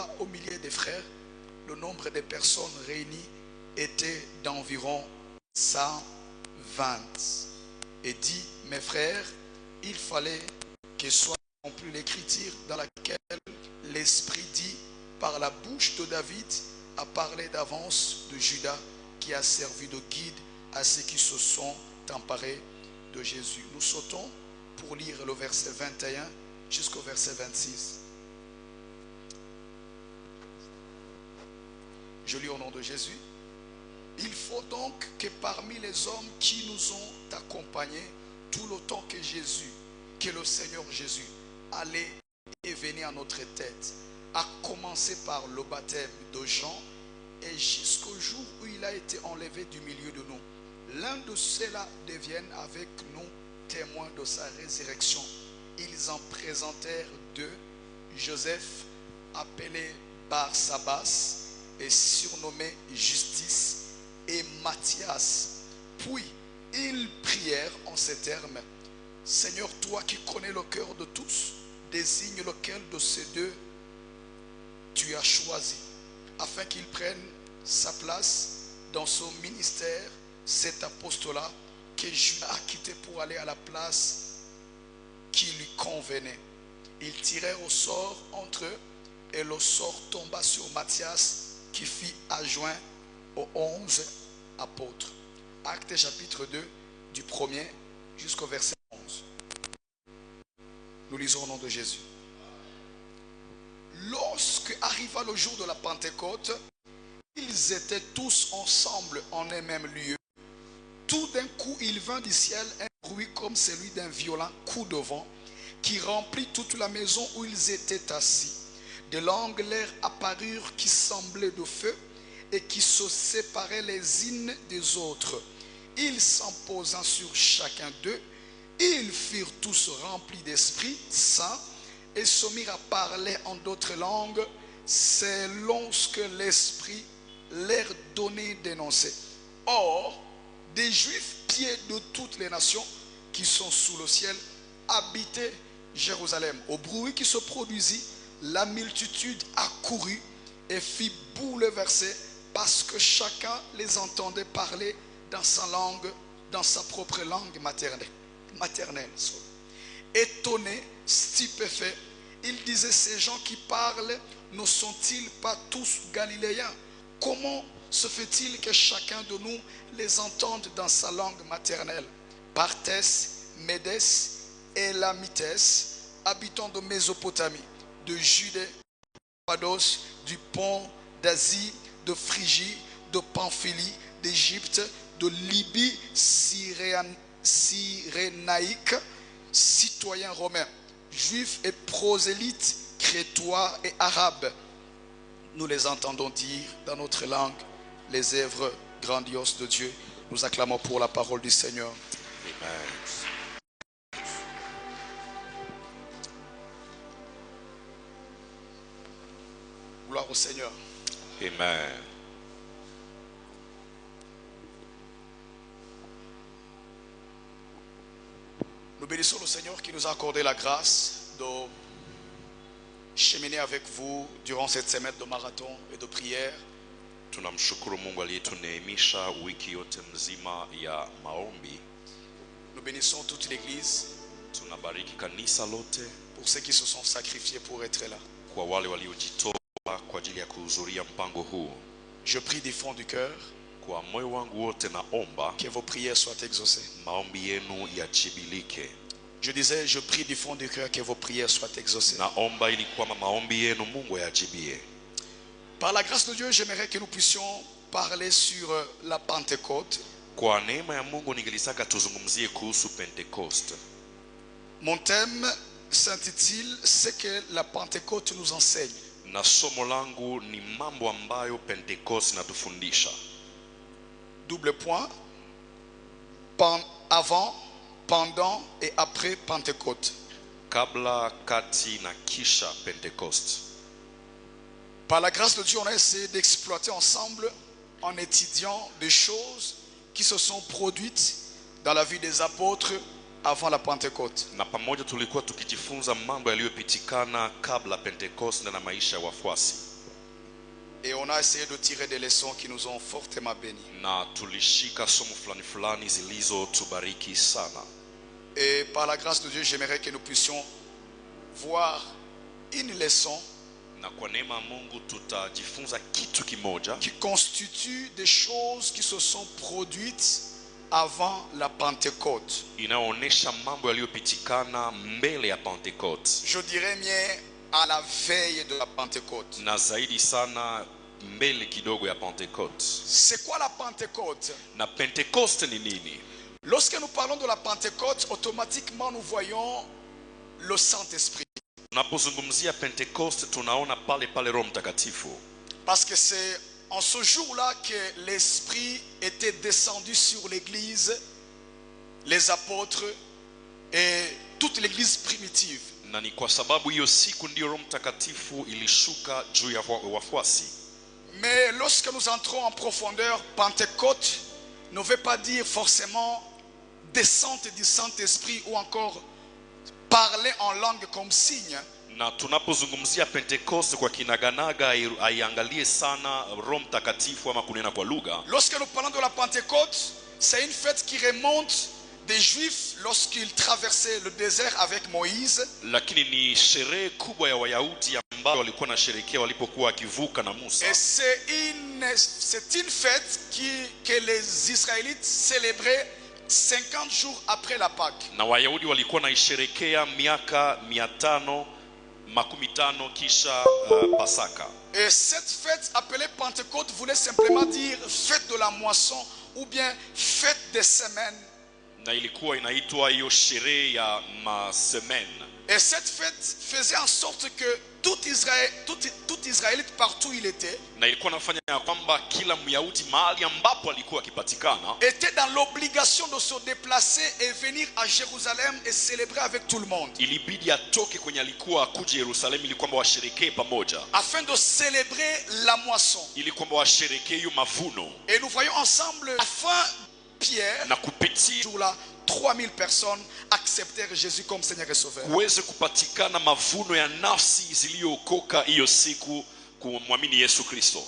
arriva au milieu des frères. Le nombre des personnes réunies était d'environ 120. Et dit, mes frères, il fallait que soit accomplie l'écriture dans laquelle l'Esprit dit par la bouche de David a parlé d'avance de Judas qui a servi de guide à ceux qui se sont emparés de Jésus. Nous sautons pour lire le verset 21 jusqu'au verset 26. Je lis au nom de Jésus. Il faut donc que parmi les hommes qui nous ont accompagnés tout le temps que Jésus, que le Seigneur Jésus allait et venait à notre tête, à commencer par le baptême de Jean et jusqu'au jour où il a été enlevé du milieu de nous, l'un de ceux-là devienne avec nous témoins de sa résurrection. Ils en présentèrent deux, Joseph appelé Barsabas et surnommé Justice, et Matthias. Puis ils prièrent en ces termes: Seigneur, toi qui connais le cœur de tous, désigne lequel de ces deux tu as choisi, afin qu'il prenne sa place dans son ministère, cet apostolat que Judas a quitté pour aller à la place qui lui convenait. Ils tirèrent au sort entre eux, et le sort tomba sur Matthias, qui fit adjoint aux 11 apôtres. Actes chapitre 2, du 1er jusqu'au verset 11. Nous lisons au nom de Jésus. Lorsque arriva le jour de la Pentecôte, ils étaient tous ensemble en un même lieu. Tout d'un coup, il vint du ciel un bruit comme celui d'un violent coup de vent qui remplit toute la maison où ils étaient assis. Des langues leur apparurent qui semblaient de feu et qui se séparaient les unes des autres. Ils s'en posant sur chacun d'eux, ils furent tous remplis d'Esprit Saint et se mirent à parler en d'autres langues selon ce que l'Esprit leur donnait d'énoncer. Or, des Juifs pieds de toutes les nations qui sont sous le ciel habitaient Jérusalem. Au bruit qui se produisit, la multitude accourut et fit bouleverser parce que chacun les entendait parler dans sa langue, dans sa propre langue maternelle. Étonnés, stupéfaits, ils disaient: ces gens qui parlent ne sont-ils pas tous galiléens? Comment se fait-il que chacun de nous les entende dans sa langue maternelle? Parthes, Médès, Élamites, habitants de Mésopotamie, de Judée, Cappadoce, du Pont d'Asie, de Phrygie, de Pamphylie, d'Égypte, de Libye, Cyrénaïque, citoyens romains, juifs et prosélytes, crétois et arabes. Nous les entendons dire dans notre langue les œuvres grandioses de Dieu. Nous acclamons pour la parole du Seigneur. Amen. Gloire au Seigneur. Amen. Nous bénissons le Seigneur qui nous a accordé la grâce de cheminer avec vous durant cette semaine de marathon et de prière. Tunamshukuru Mungu aliyetuneemisha wiki yote mzima ya maombi. Nous bénissons toute l'église. Tunabariki kanisa lote pour ceux qui se sont sacrifiés pour être là. Kwa wale waliojitoa kwa ajili ya kuhudhuria mpango huu. Je prie du fond du cœur kwa moyo wangu wote naomba que vos prières soient exaucées. Maombi yenu yajibilike. Je disais, je prie du fond du cœur que vos prières soient exaucées. Naomba ili kwamba maombi yenu Mungu yajibie. Par la grâce de Dieu, j'aimerais que nous puissions parler sur la Pentecôte. Kwa neema ya Mungu ningelisaka tuzungumzie kuhusu Pentecoste. Mon thème s'intitule ce que la Pentecôte nous enseigne. Na somo langu ni mambo ambayo Pentecoste natufundisha. Double point. Avant, pendant et après Pentecôte. Kabla, kati na kisha Pentecoste. Par la grâce de Dieu, on a essayé d'exploiter ensemble en étudiant des choses qui se sont produites dans la vie des apôtres avant la Pentecôte. Na pamoja tulikuwa tukijifunza mambo yaliyopitikana kabla Pentecoste na maisha ya wafuasi. Et on a essayé de tirer des leçons qui nous ont fortement bénis. na tulishika somo fulani fulani zilizotubariki sana. Et par la grâce de Dieu, j'aimerais que nous puissions voir une leçon Na kwa neema ya Mungu tutajifunza kitu kimoja qui constitue des choses qui se sont produites avant la Pentecôte. inaonyesha mambo yaliyopitikana mbele ya Pentecote, Je dirais mieux à la veille de la Pentecôte. na zaidi sana mbele kidogo ya Pentecote. C'est quoi la Pentecôte? Na Pentecoste ni nini? Lorsque nous parlons de la Pentecôte, automatiquement nous voyons le Saint-Esprit. Tunapozungumzia Pentecoste tunaona pale pale Roho Mtakatifu, Parce que c'est en ce jour-là que l'Esprit était descendu sur l'Église, les apôtres et toute l'Église primitive. na ni kwa sababu hiyo siku ndio Roho Mtakatifu ilishuka juu ya wafuasi. Mais lorsque nous entrons en profondeur, Pentecôte ne veut pas dire forcément descente du Saint-Esprit ou encore parler en langue comme signe. Na tunapozungumzia Pentecoste kwa kinaganaga aiangalie sana Roho Mtakatifu ama kunena kwa lugha. Lorsque nous parlons de la Pentecôte, c'est une fête qui remonte des Juifs lorsqu'ils traversaient le désert avec Moïse. Lakini ni sherehe kubwa ya Wayahudi ambao walikuwa na sherekea walipokuwa wakivuka na Musa. Et c'est une fête que les Israélites célébraient 50 jours après la Pâque. Na Wayahudi walikuwa na isherekea miaka 550 kisha Pasaka. Et cette fête appelée Pentecôte voulait simplement dire fête de la moisson ou bien fête des semaines. Na ilikuwa inaitwa hiyo sherehe ya masemene. Et cette fête faisait en sorte que tout Israélite partout il était Na ilikuwa nafanya ya kwamba kila Myahudi mahali ambapo alikuwa akipatikana était dans l'obligation de se déplacer et venir à Jérusalem et célébrer avec tout le monde. ilibidi atoke kwenye alikuwa akuje Yerusalemu ili kwamba washerekee pamoja, Afin de célébrer la moisson. ili kwamba washerekee hiyo mavuno. Et nous voyons ensemble la fin Pierre, Na kupitia jour-là, 3000 personnes acceptèrent Jésus comme Seigneur et Sauveur. kuweze kupatikana mavuno ya nafsi ziliyookoka hiyo siku kumwamini Yesu Kristo.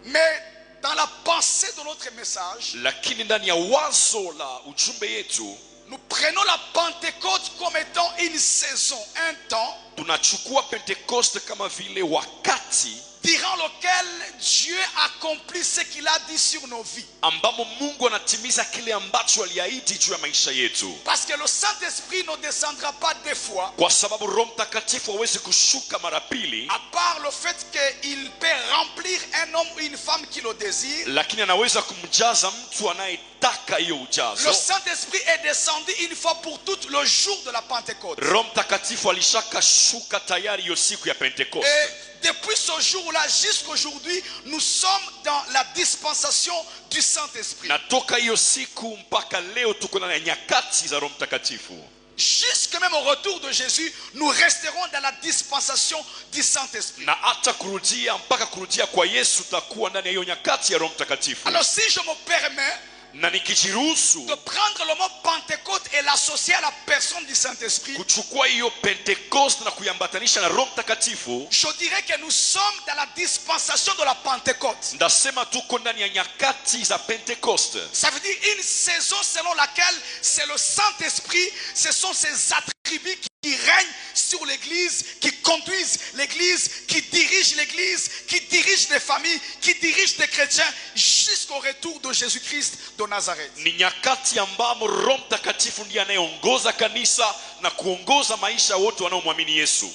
Mais dans la pensée de notre message, Lakini ndani ya wazo la ujumbe yetu nous prenons la Pentecôte comme étant une saison, un temps tunachukua Pentecoste kama vile wakati durant lequel Dieu accomplit ce qu'il a dit sur nos vies. ambamo Mungu anatimiza kile ambacho aliahidi juu ya maisha yetu. Parce que le Saint-Esprit ne descendra pas deux fois, Kwa sababu Roho Mtakatifu hawezi kushuka mara pili, à part le fait qu'il peut remplir un homme ou une femme qui le désire. lakini anaweza kumjaza mtu anayetaka hiyo Le ujazo. Saint-Esprit est descendu une fois pour toutes le jour de la Pentecôte. Roho Mtakatifu alishakashuka tayari hiyo siku ya Pentecoste. Et depuis ce jour-là jusqu'à aujourd'hui, nous sommes dans la dispensation du Saint-Esprit. Na toka hiyo siku mpaka leo tuko na nyakati za Roho Mtakatifu. Jusque même au retour de Jésus, nous resterons dans la dispensation du Saint-Esprit. Na hata kurudia mpaka kurudia kwa Yesu takuwa ndani ya hiyo nyakati ya Roho Mtakatifu. Alors si je me permets Na nikijiruhusu de prendre le mot Pentecôte et l'associer à la personne du Saint-Esprit, kuchukua hiyo Pentecoste na kuiambatanisha na Roho Mtakatifu, je dirais que nous sommes dans la dispensation de la Pentecôte. ndasema tuko ndani ya nyakati za Pentecoste. Ça veut dire une saison selon laquelle c'est le Saint-Esprit, ce sont ses attributs qui règnent sur l'Église, qui conduisent l'Église, qui dirigent l'Église, qui dirigent des familles, qui dirigent des chrétiens jusqu'au retour de Jésus-Christ de Nazareth. Ni nyakati ambamo Roho Mtakatifu ndiye anayeongoza kanisa na kuongoza maisha wote wanaomwamini Yesu.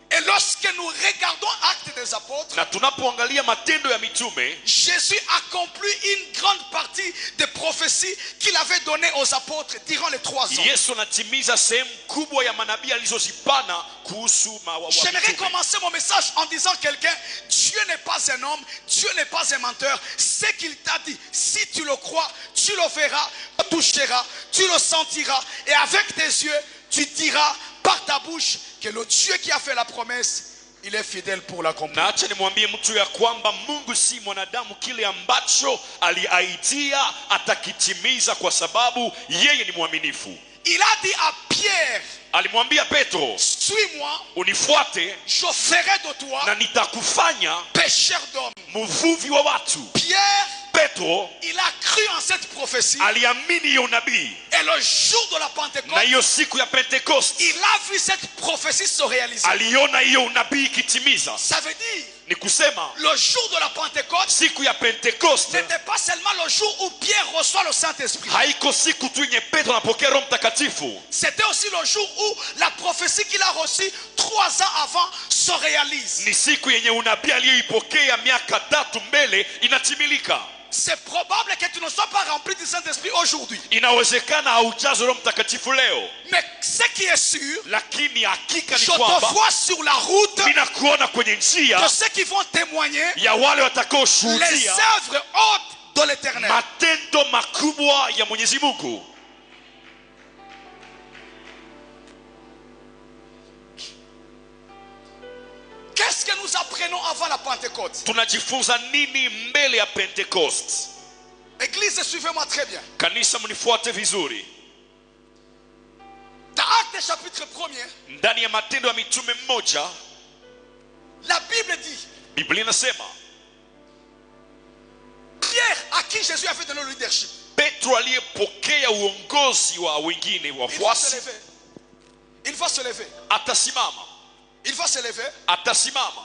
Et lorsque nous regardons Actes des Apôtres, Na tunapoangalia matendo ya mitume, Jésus accomplit une grande partie des prophéties qu'il avait données aux apôtres durant les 3 ans. Yesu anatimiza sehemu kubwa ya manabii alizozipana kuhusu J'aimerais commencer mon message en disant à quelqu'un, Dieu n'est pas un homme, Dieu n'est pas un menteur. Ce qu'il t'a dit, si tu le crois, tu le verras, tu le toucheras, tu le sentiras. Et avec tes yeux, tu diras par ta bouche que le Dieu qui a fait la promesse, il est fidèle pour l'accomplir. Na acha nimwambie mtu ya kwamba Mungu si mwanadamu, kile ambacho aliahidia atakitimiza kwa sababu yeye ni mwaminifu. Il a dit à Pierre, alimwambia Petro, suis-moi, unifuate je ferai de toi na nitakufanya pécheur d'hommes. mvuvi wa watu. Pierre, Petro il a cru en cette prophétie. aliamini hiyo nabii, Et le jour de la na Pentecôte, hiyo siku ya Pentecost il a vu cette prophétie se réaliser. aliona hiyo nabii ikitimiza. Ça veut dire, Ni kusema le jour de la Pentecôte siku ya Pentecost n'était pas seulement le jour où Pierre reçoit le Saint-Esprit. haiko siku tu yenye Petro anapokea Roho Mtakatifu, C'était aussi le jour où la prophétie qu'il a reçue 3 ans avant se réalise. ni siku yenye unabii aliyoipokea miaka 3 mbele inatimilika. C'est probable que tu ne sois pas rempli du Saint-Esprit aujourd'hui. Inawezekana haujazo Roho Mtakatifu leo, Mais ce qui est sûr, lakini hakika ni je te kwamba vois sur la route ninakuona kwenye de njia ceux qui vont témoigner ya wale les watakaoshuhudia œuvres hautes de l'Éternel. matendo makubwa ya Mwenyezi Mungu. Qu'est-ce que nous apprenons avant la Pentecôte? Tunajifunza nini mbele ya Pentecost? Église, suivez-moi très bien. Kanisa, mnifuate vizuri. Dans Actes chapitre 1er, Ndani ya Matendo ya Mitume 1, la Bible dit, Biblia inasema Pierre, à qui Jésus avait donné le leadership, Petro aliyepokea uongozi wa wengine il va se wafuasi lever. Il va se lever. atasimama, Il va se lever. atasimama.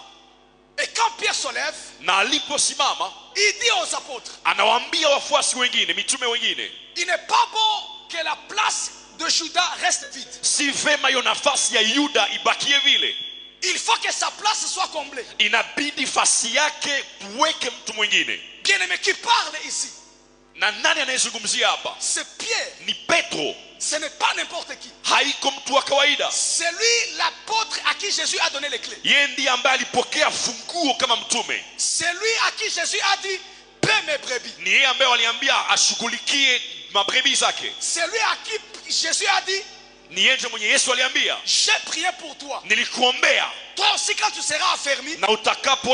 Et quand Pierre se lève, Na aliposimama il dit aux apôtres, anawaambia wafuasi wengine, mitume wengine, il n'est pas bon que la place de Judas reste vide. si vema hiyo nafasi ya Yuda ibakie vile, Il faut que sa place soit comblée. inabidi fasi yake tuweke mtu mwingine. Bien-aimé, qui parle ici, Na nani anayezungumzia hapa? c'est Pierre. Ni Petro, Ce n'est pas n'importe qui. haiko mtu wa kawaida. C'est lui l'apôtre à qui Jésus a donné les clés. Yeye ndiye ambaye alipokea funguo kama mtume. C'est lui à qui Jésus a dit, paie mes brebis. Ni yeye ambaye waliambia ashughulikie mabrebi zake. C'est lui à qui Jésus a dit, Ni yeye mwenye Yesu aliambia, j'ai prié pour toi. nilikuombea Toi aussi, quand tu seras affermi, na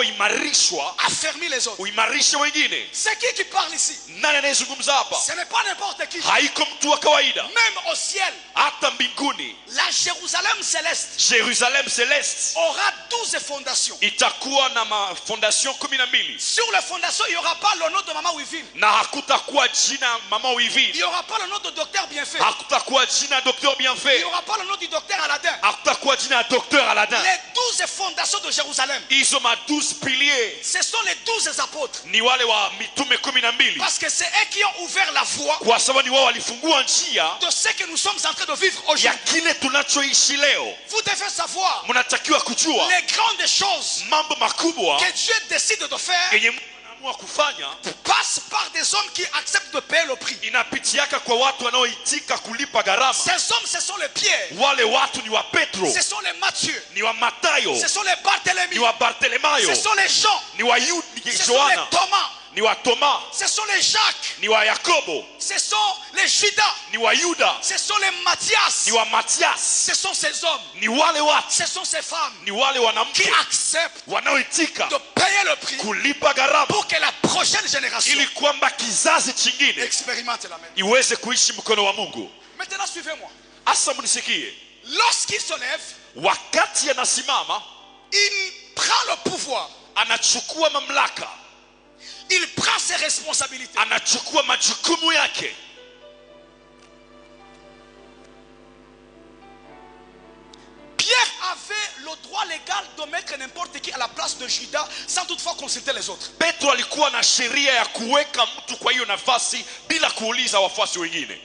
utakapoimarishwa affermis les autres. uimarishe wengine. C'est qui parle ici? Nani anayezungumza hapa? Ce n'est pas n'importe qui. Haiko mtu wa kawaida. Même au ciel, Hata mbinguni, la Jérusalem céleste Jerusalem Celeste aura 12 fondations. itakuwa na mafondation 12. Sur les fondations, il n'y aura pas le nom de Maman Wivine. Na hakutakuwa jina mama Il Wivine, n'y aura pas le nom de docteur Bienfait. hakutakuwa jina docteur Il n'y Bienfait, aura pas le nom du docteur Aladin. hakutakuwa jina docteur Aladin. Les 12 fondations de Jérusalem, Hizo ma 12 piliers ce sont les 12 apôtres. ni wale wa mitume 12, Parce que c'est eux qui ont ouvert la voie kwa sababu ni wao walifungua njia de ce que nous sommes en train de vivre ya aujourd'hui. kile tunachoishi leo. Vous devez savoir Mnatakiwa kujua les grandes choses mambo makubwa que Dieu décide de faire yenye Mungu anaamua kufanya passent par des hommes qui acceptent de payer le prix. inapitiaka kwa watu wanaoitika kulipa gharama. Ces hommes, ce sont les Pierre, Wale watu ni wa Petro, ce sont les Matthieu, ni wa Matayo, ce sont les Barthélemy, ni wa Bartelemayo, ce sont les Jean, ni wa Yuda, ce sont les Yohana, Thomas, ni wa Toma, ce sont les Jacques, ni wa Yakobo, ce sont les Judas, ni wa Yuda, ce sont les Matthias, ni wa Matias, ce sont ces hommes, ni wale watu, ce sont ces femmes ni wale qui wanamke acceptent wanaoitika de payer le prix kulipa gharama pour que la prochaine génération ili kwamba kizazi chingine expérimente la même. iweze kuishi mkono wa Mungu. Maintenant, suivez-moi. Asa mnisikie, Lorsqu'il se lève, wakati anasimama il prend le pouvoir, anachukua mamlaka, il prend ses responsabilités. anachukua majukumu yake. Pierre avait le droit légal de mettre n'importe qui à la place de Judas sans toutefois consulter les autres. Petro alikuwa na sheria ya kuweka mtu kwa hiyo nafasi bila kuuliza wafuasi wengine.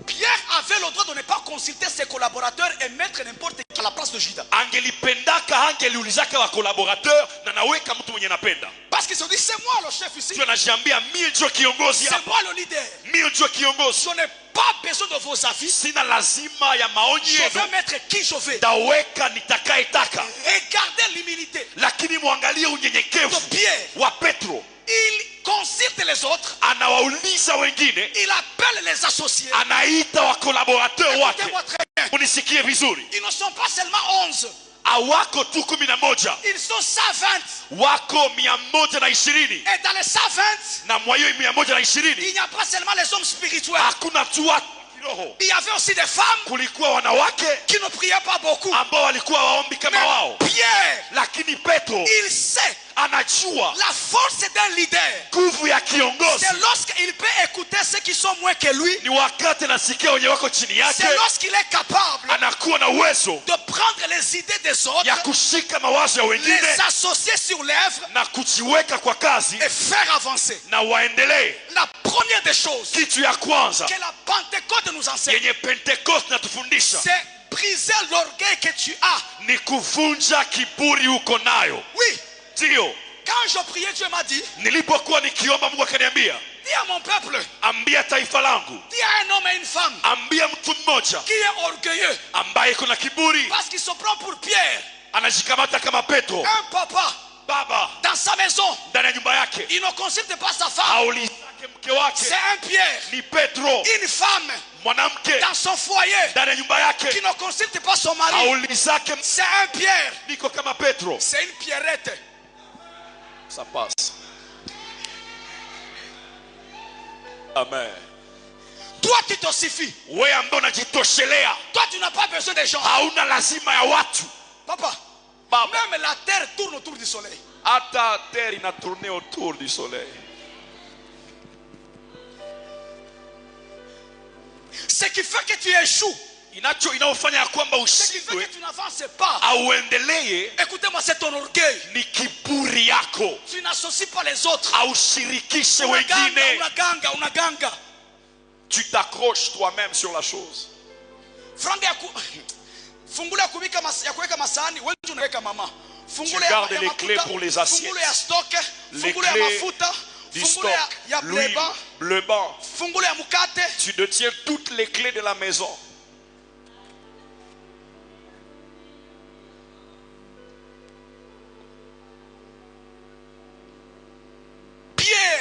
Pierre avait le droit de ne pas consulter ses collaborateurs et mettre n'importe qui à la place de Judas. Angelipendaka angeliulizaka wa collaborateur na naweka mtu mwenye napenda. Parce qu'il se dit, c'est moi le chef ici. Sio anajiambia mimi ndio kiongozi C'est hapa. moi le leader. Mimi ndio kiongozi. Je n'ai pas besoin de vos avis. Sina lazima ya maoni Je vais yenu. mettre qui je veux. Taweka nitakaetaka. Regardez l'humilité Lakini muangalie de unyenyekevu Pierre. wa Petro. Il consulte les autres. Anawauliza wengine, Il appelle les associés. anaita wa collaborateur wake. Écoutez-moi très bien. Unisikie vizuri. Ils ne sont pas seulement 11. Hawako tu 11, Ils sont 120. wako 120. Et dans les 120, Na mwa hiyo 120 il n'y a pas seulement les hommes spirituels. hakuna tu watu kiroho. Il y avait aussi des femmes Kulikuwa wanawake qui ne priaient pas beaucoup. ambao walikuwa waombi kama Mais wao. Pierre, Lakini Petro il sait anajua la force d'un leader. nguvu ya kiongozi C'est lorsqu'il peut écouter ceux qui sont moins que lui. ni wakati anasikia wenye wako chini yake, C'est lorsqu'il est capable anakuwa na uwezo de prendre les idées des autres, ya kushika mawazo ya wengine les associer sur l'œuvre na kujiweka kwa kazi et faire avancer. na waendelee. La première des choses Kitu ya kwanza que la Pentecôte nous enseigne, yenye Pentecost natufundisha c'est briser l'orgueil que tu as. ni kuvunja kiburi uko nayo. Oui, Ndio quand je priais, Dieu m'a dit, nilipokuwa nikiomba, Mungu akaniambia, dis à mon peuple, ambia taifa langu, dis à un homme et une femme ambia mtu mmoja qui est orgueilleux, ambaye kuna kiburi, parce qu'il se prend pour Pierre, anajikamata kama Petro. un papa Baba dans sa maison, ndani ya nyumba yake il ne consulte pas sa femme, haulizake mke wake, c'est un Pierre. ni Petro. Une femme Mwanamke dans son foyer ndani ya nyumba yake qui ne consulte pas son mari, haulizake, c'est un Pierre. niko kama Petro. C'est une pierrette. Ça passe. Amen. Toi, tu te suffis. Wewe ambaye unajitoshelea, Toi, tu n'as pas besoin des gens. hauna lazima ya watu. Papa, Baba, même la terre tourne autour du soleil. hata terre ina tourner autour du soleil. Ce qui fait que tu échoues, Inaofanya ya kwamba ce qui fait ushindwe que tu n'avances pas, au endelee écoutez-moi, c'est ton orgueil. ni kiburi yako. Tu n'associes pas les autres. Aushirikishe Unaganga, wengine, unaganga, unaganga. tu t'accroches toi-même sur la chose. Franga ya fungula ya kuweka masahani, wewe unaweka mama. Fungula Tu gardes les clés pour les assiettes. Fungula ya stock, Les fungula ya clés mafuta, du fungula stock, ya l'huile, bleba, le banc. fungula ya mukate. Tu détiens toutes les clés de la maison. Pierre,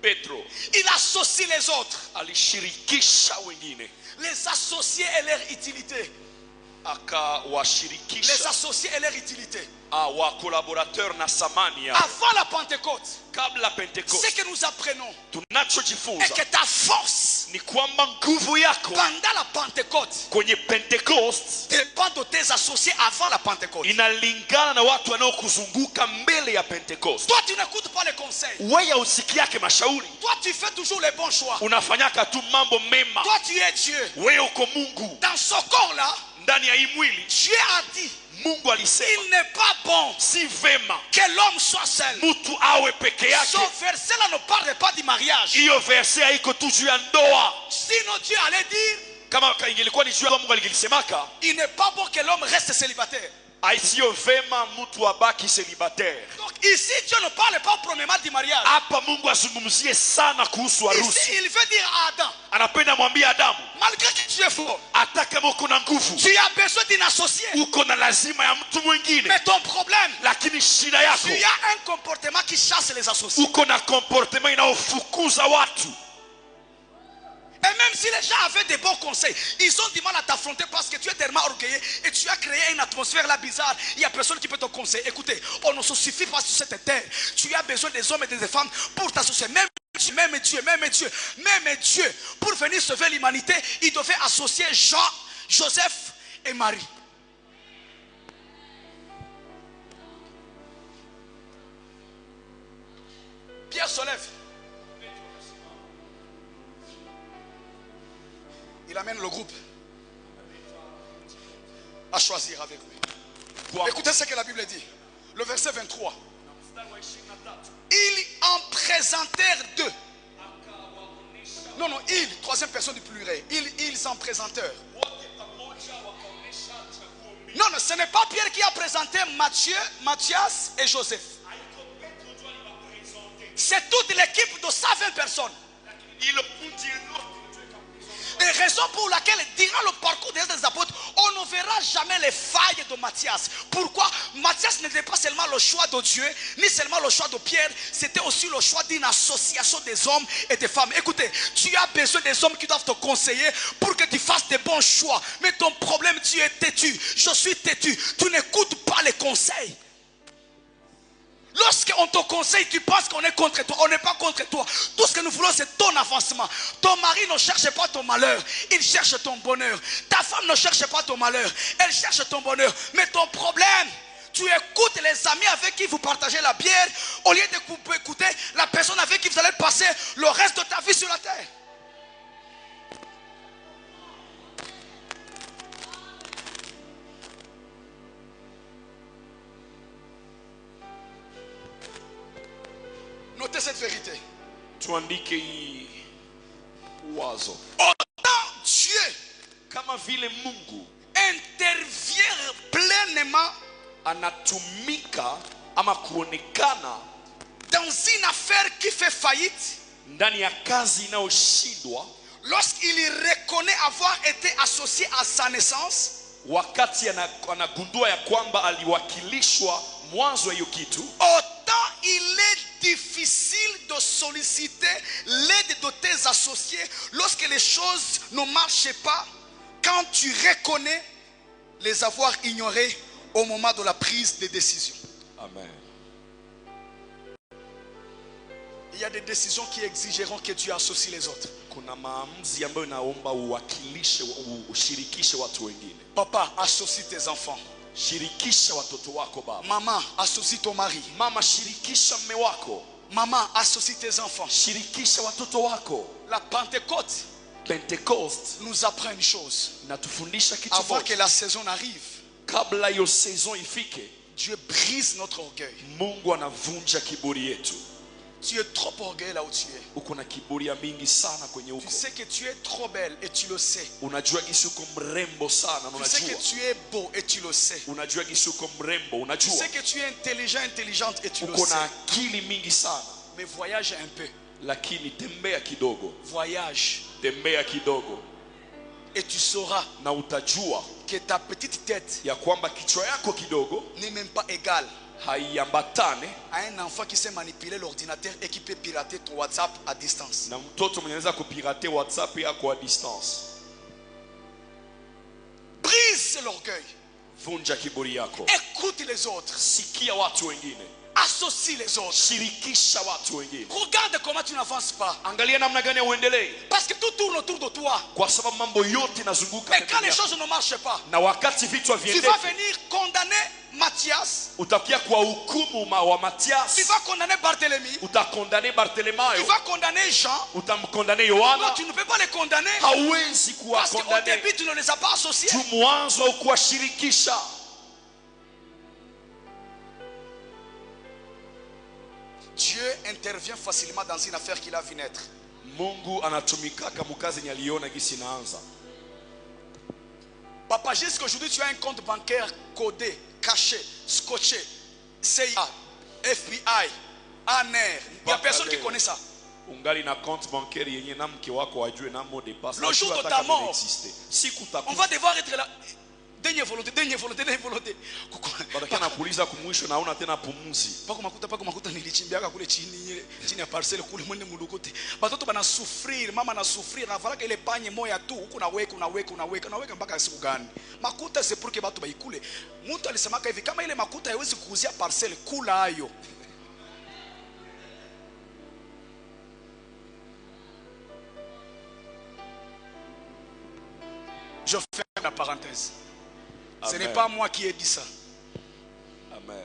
Petro il associe les autres, alishirikisha wengine, les associés et leur utilité. Les akawashirikisha associés et leur utilité. wa collaborateur na samani yao. Avant la Pentecôte, Kabla ce Pentecost que nous apprenons est tunachojifunza que ta force ni kwamba nguvu yako pendant la Pentecôte kwenye Pentecost dépend de tes associés avant la Pentecôte. inalingana na watu wanaokuzunguka mbele ya Pentecost. Toi, tu n'écoutes pas les conseils. Wewe usikiake mashauri, Toi, tu fais toujours les bons choix. unafanyaka tu mambo mema. Toi, tu es Dieu. Wewe uko Mungu. Dans ce corps-là, Ndani ya hii mwili Dieu a dit, Mungu alisema il n'est pas bon si vema que l'homme soit seul. mtu awe peke yake. Ce verset-là ne parle pas du mariage. Hiyo verse haiko tu juu ya ndoa. Sinon, Dieu allait dire, Kama ingelikuwa ni juu ya Mungu angelisemaka, il n'est pas bon que l'homme reste célibataire. sio vema mtu abaki célibataire. Donc ici, Dieu ne parle pas premièrement du mariage. Hapa Mungu azungumzie sana kuhusu Ici, harusi. il veut dire à Adam, Anapenda mwambie Adamu, malgré que tu es fort, hata kama uko na nguvu, tu as besoin d'un associé. uko na lazima ya mtu mwingine, Mais ton problème, lakini shida yako tu as un comportement qui chasse les associés. uko na comportement inayofukuza watu. Et même si les gens avaient des bons conseils, ils ont du mal à t'affronter parce que tu es tellement orgueilleux et tu as créé une atmosphère là bizarre. Il n'y a personne qui peut te conseiller. Écoutez, on ne se suffit pas sur cette terre. Tu as besoin des hommes et des femmes pour t'associer. Même Dieu, pour venir sauver l'humanité, il devait associer Jean, Joseph et Marie. Pierre se lève. Il amène le groupe à choisir avec lui. Écoutez ce que la Bible dit. Le verset 23. Ils en présentèrent deux. Non, troisième personne du pluriel. Ils en présentèrent. Non, ce n'est pas Pierre qui a présenté Matthias et Joseph. C'est toute l'équipe de 120 personnes. Et raison pour laquelle, durant le parcours des apôtres, on ne verra jamais les failles de Matthias. Pourquoi? Matthias n'était pas seulement le choix de Dieu, ni seulement le choix de Pierre, c'était aussi le choix d'une association des hommes et des femmes. Écoutez, tu as besoin des hommes qui doivent te conseiller pour que tu fasses des bons choix. Mais ton problème, tu es têtu. Je suis têtu. Tu n'écoutes pas les conseils. Lorsqu'on te conseille, tu penses qu'on est contre toi. On n'est pas contre toi. Tout ce que nous voulons, c'est ton avancement. Ton mari ne cherche pas ton malheur. Il cherche ton bonheur. Ta femme ne cherche pas ton malheur. Elle cherche ton bonheur. Mais ton problème, tu écoutes les amis avec qui vous partagez la bière au lieu d'écouter la personne avec qui vous allez passer le reste de ta vie sur la terre. Notez cette vérité. Tuandike hii wazo. Autant Dieu Kama vile Mungu intervient pleinement anatumika ama kuonekana dans une affaire qui fait faillite, ndani ya kazi inayoshindwa, lorsqu'il reconnaît avoir été associé à sa naissance, wakati anagundua ya kwamba aliwakilishwa mwanzo hiyo kitu, autant il est difficile de solliciter l'aide de tes associés lorsque les choses ne marchent pas, quand tu reconnais les avoir ignorés au moment de la prise de décision. Amen. Il y a des décisions qui exigeront que tu associes les autres. Kuna maamuzi ambayo naomba uwakilishe, ushirikishe watu wengine. Papa, associe tes enfants. Shirikisha watoto wako baba. Maman, associe ton mari. Mama, shirikisha mme wako. Maman, associe tes enfants. Shirikisha watoto wako. La Pentecôte Pentecost nous apprend une chose. natufundisha kitu Avant moja. que la saison arrive, Kabla hiyo saison ifike, Dieu brise notre orgueil. Mungu anavunja kiburi yetu. Tu es trop orgueilleux là où tu es. Uko na kiburi ya mingi sana kwenye Tu uko. sais que tu es trop belle et tu le sais. Unajua gisi uko mrembo sana na Tu sais que unajua. tu es beau et tu le sais. Unajua gisi uko mrembo, Tu unajua. sais que tu es intelligent, intelligente et tu le Uko sais. na akili mingi sana, Mais voyage un peu. lakini tembea kidogo. Voyage. Tembea kidogo Et tu sauras na utajua que ta petite tête ya kwamba kichwa yako kidogo n'est même pas égale haiambatane à un enfant qui sait manipuler l'ordinateur et qui peut pirater ton WhatsApp à distance. na mtoto mwenye anaweza kupirate WhatsApp yako a distance. Brise l'orgueil. Vunja kiburi yako. Écoute les autres. Sikia watu wengine. Associe les autres. Shirikisha watu wengine. Regarde comment tu n'avances pas. Angalia namna gani uendelee, Parce que tout tourne autour de toi. kwa sababu mambo yote nazunguka Mais quand pembeni les yako. choses ne marchent pas, Na wakati vitu tu haviendeki, vas venir condamner Matthias. utakia kwa hukumu wa Matias, Tu vas condamner Barthélemy. utakondane Tu Bartolomayo, vas condamner Jean. utamkondane Non, Yohana. tu ne peux pas les condamner. Hauwezi Parce qu'au kuwakondane début, tu ne les as pas associés. tu mwanzo au kuwashirikisha. Dieu intervient facilement dans une affaire qu'il a vu naître. Mungu anatumikaka mukazi yenye aliona gisi inaanza. Papa, jusqu'aujourd'hui, tu as un compte bancaire codé, caché, scotché, CIA, FBI, ANR. Il n'y a personne qui connaît ça. Ungali na compte bancaire yenye na mke wako ajue na mot de passe. Le jour de Hata ta kama mort, existe. Siku On utakufa. va devoir être là. Dernière volonté, dernière volonté, dernière volonté. Batakia na kuuliza kumwisho naona tena pumuzi. Pako makuta nilichimbiaka kule chini ya parcelle kule mwende mulukote. Batoto bana souffrir, mama na souffrir, na valaka ile panye moya tu, huko naweka mpaka siku gani? Makuta c'est pour que batu baikule. Mtu alisemaka hivi, kama ile makuta haiwezi kuuzia parcelle, kula hayo. Je ferme la parenthèse. Ce Amen. n'est pas moi qui ai dit ça. Amen.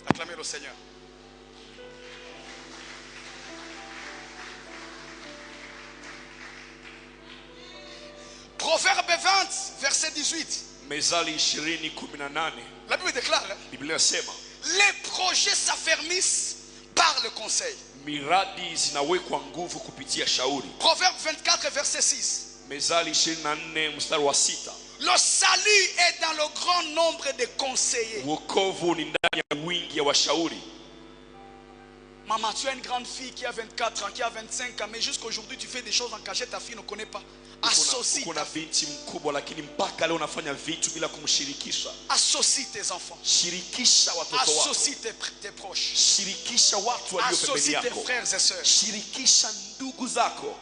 Acclamez le Seigneur. Proverbe 20, verset 18. Mezali 20:18. La Bible déclare, Biblia inasema les projets s'affermissent par le conseil. miradi zinawekwa nguvu kupitia shauri. Proverbe 24, verset 6. Mezali 24 mstari wa 6. Le salut est dans le grand nombre de conseillers. Wokovu ni ndani ya wingi ya washauri. Maman, tu as une grande fille qui a 24 ans, qui a 25 ans, mais jusqu'aujourd'hui tu fais des choses en cachette, ta fille ne connaît pas. Associe Uko na binti mkubwa lakini mpaka leo unafanya vitu bila kumshirikisha. Associe tes enfants. Shirikisha watoto wako. Associe tes proches. Shirikisha watu walio pembeni Associe tes yako. frères et sœurs. Shirikisha ndugu zako.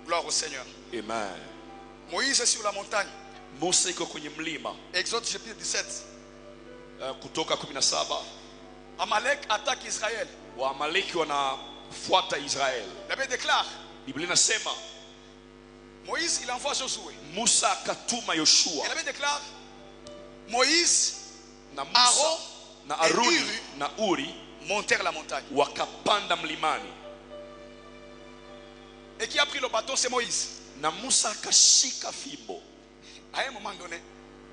Gloire au Seigneur. Amen. Moïse est sur la montagne. Musa iko kwenye mlima. Exode chapitre 17. Kutoka 17. Amalek attaque Israël. Waamaleki wanafuata Israeli. La Bible déclare. Biblia inasema Moïse il envoie Josué. Musa akatuma Yoshua. Et la Bible déclare Moïse, Na Musa Aaron na Aruni et Uri na Uri montèrent la montagne. wakapanda mlimani. Et qui a pris le bâton, c'est Moïse. Na Musa akashika fimbo. À un moment donné,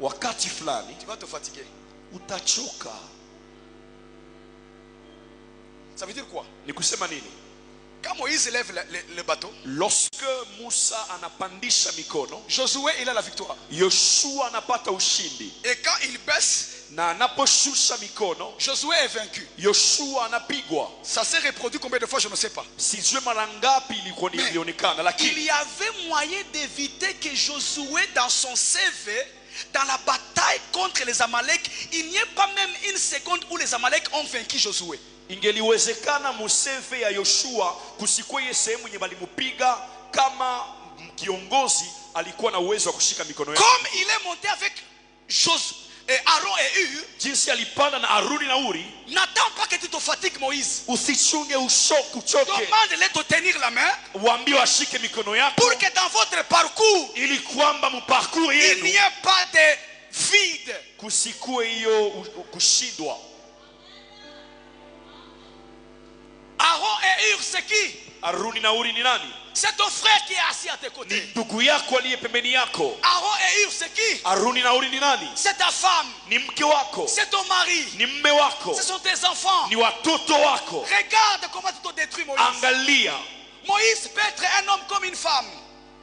Wakati fulani tu vas te fatiguer. utachoka. Ça veut dire quoi? Ni kusema nini? Quand Moïse lève le bateau, Lorsque Musa anapandisha mikono, Josué il a la victoire. Yoshua anapata ushindi. Et quand il baisse, Na anaposhusha mikono, Josué est vaincu. Yoshua anapigwa. Ça s'est reproduit combien de fois, je ne sais pas. Sijue mara ngapi ilionekana, Il lakini y avait moyen d'éviter que Josué, dans son CV, dans la bataille contre les Amalek, il n'y ait pas même une seconde où les Amalek ont vaincu Josué. ingeliwezekana museve ya Yoshua kusikwe sehemu yenye balimupiga kama kiongozi alikuwa na uwezo wa kushika mikono yake. Comme il est monté avec Aaron et Uri, Jinsi alipanda na Aruni na Uri, n'attends pas que tu te fatigues, Moïse. usichunge uchoke. Demande-les de tenir la main Waambie washike mikono yako pour que dans votre parcours, ili kwamba mparcours il yenu n'y ait pas de vide. kusikue hiyo kushindwa. Aaron et Uri, c'est qui? Aruni na Uri ni nani? C'est ton frère qui est assis à tes Ni côtés. ndugu yako aliye pembeni yako. Aaron et Uri, c'est qui? Aruni na Uri ni nani? C'est ta femme. Ni mke wako, C'est ton mari. ni mme wako, Ce sont tes enfants. ni watoto wako. Regarde comment tu te détruis, Moïse. Angalia, Moïse peut être un homme comme une femme.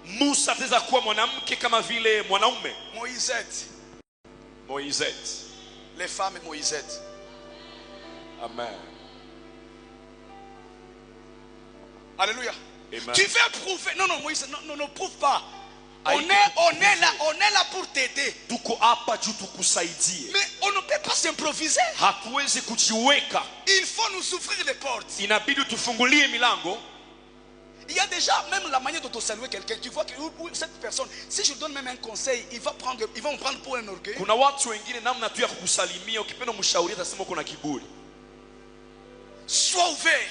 Musa ataweza kuwa mwanamke kama vile mwanaume. Moïsette. Moisette. Les femmes Moïsette. Amen. Alléluia. Amen. Tu veux prouver? Non, non, Moïse, ne prouve pas. On Aïe. est là pour t'aider. Tuko hapa juu tukusaidie. Mais on ne peut pas s'improviser. Hatuwezi kujiweka. Il faut nous ouvrir les portes. Inabidi tufungulie milango. Il y a déjà même la manière de te saluer quelqu'un. Tu vois que cette personne, si je donne même un conseil, il va me prendre pour un orgueil. Kuna watu wengine namna tu ya kukusalimia, ukipenda mshauri atasema uko na kiburi. Sois ouvert.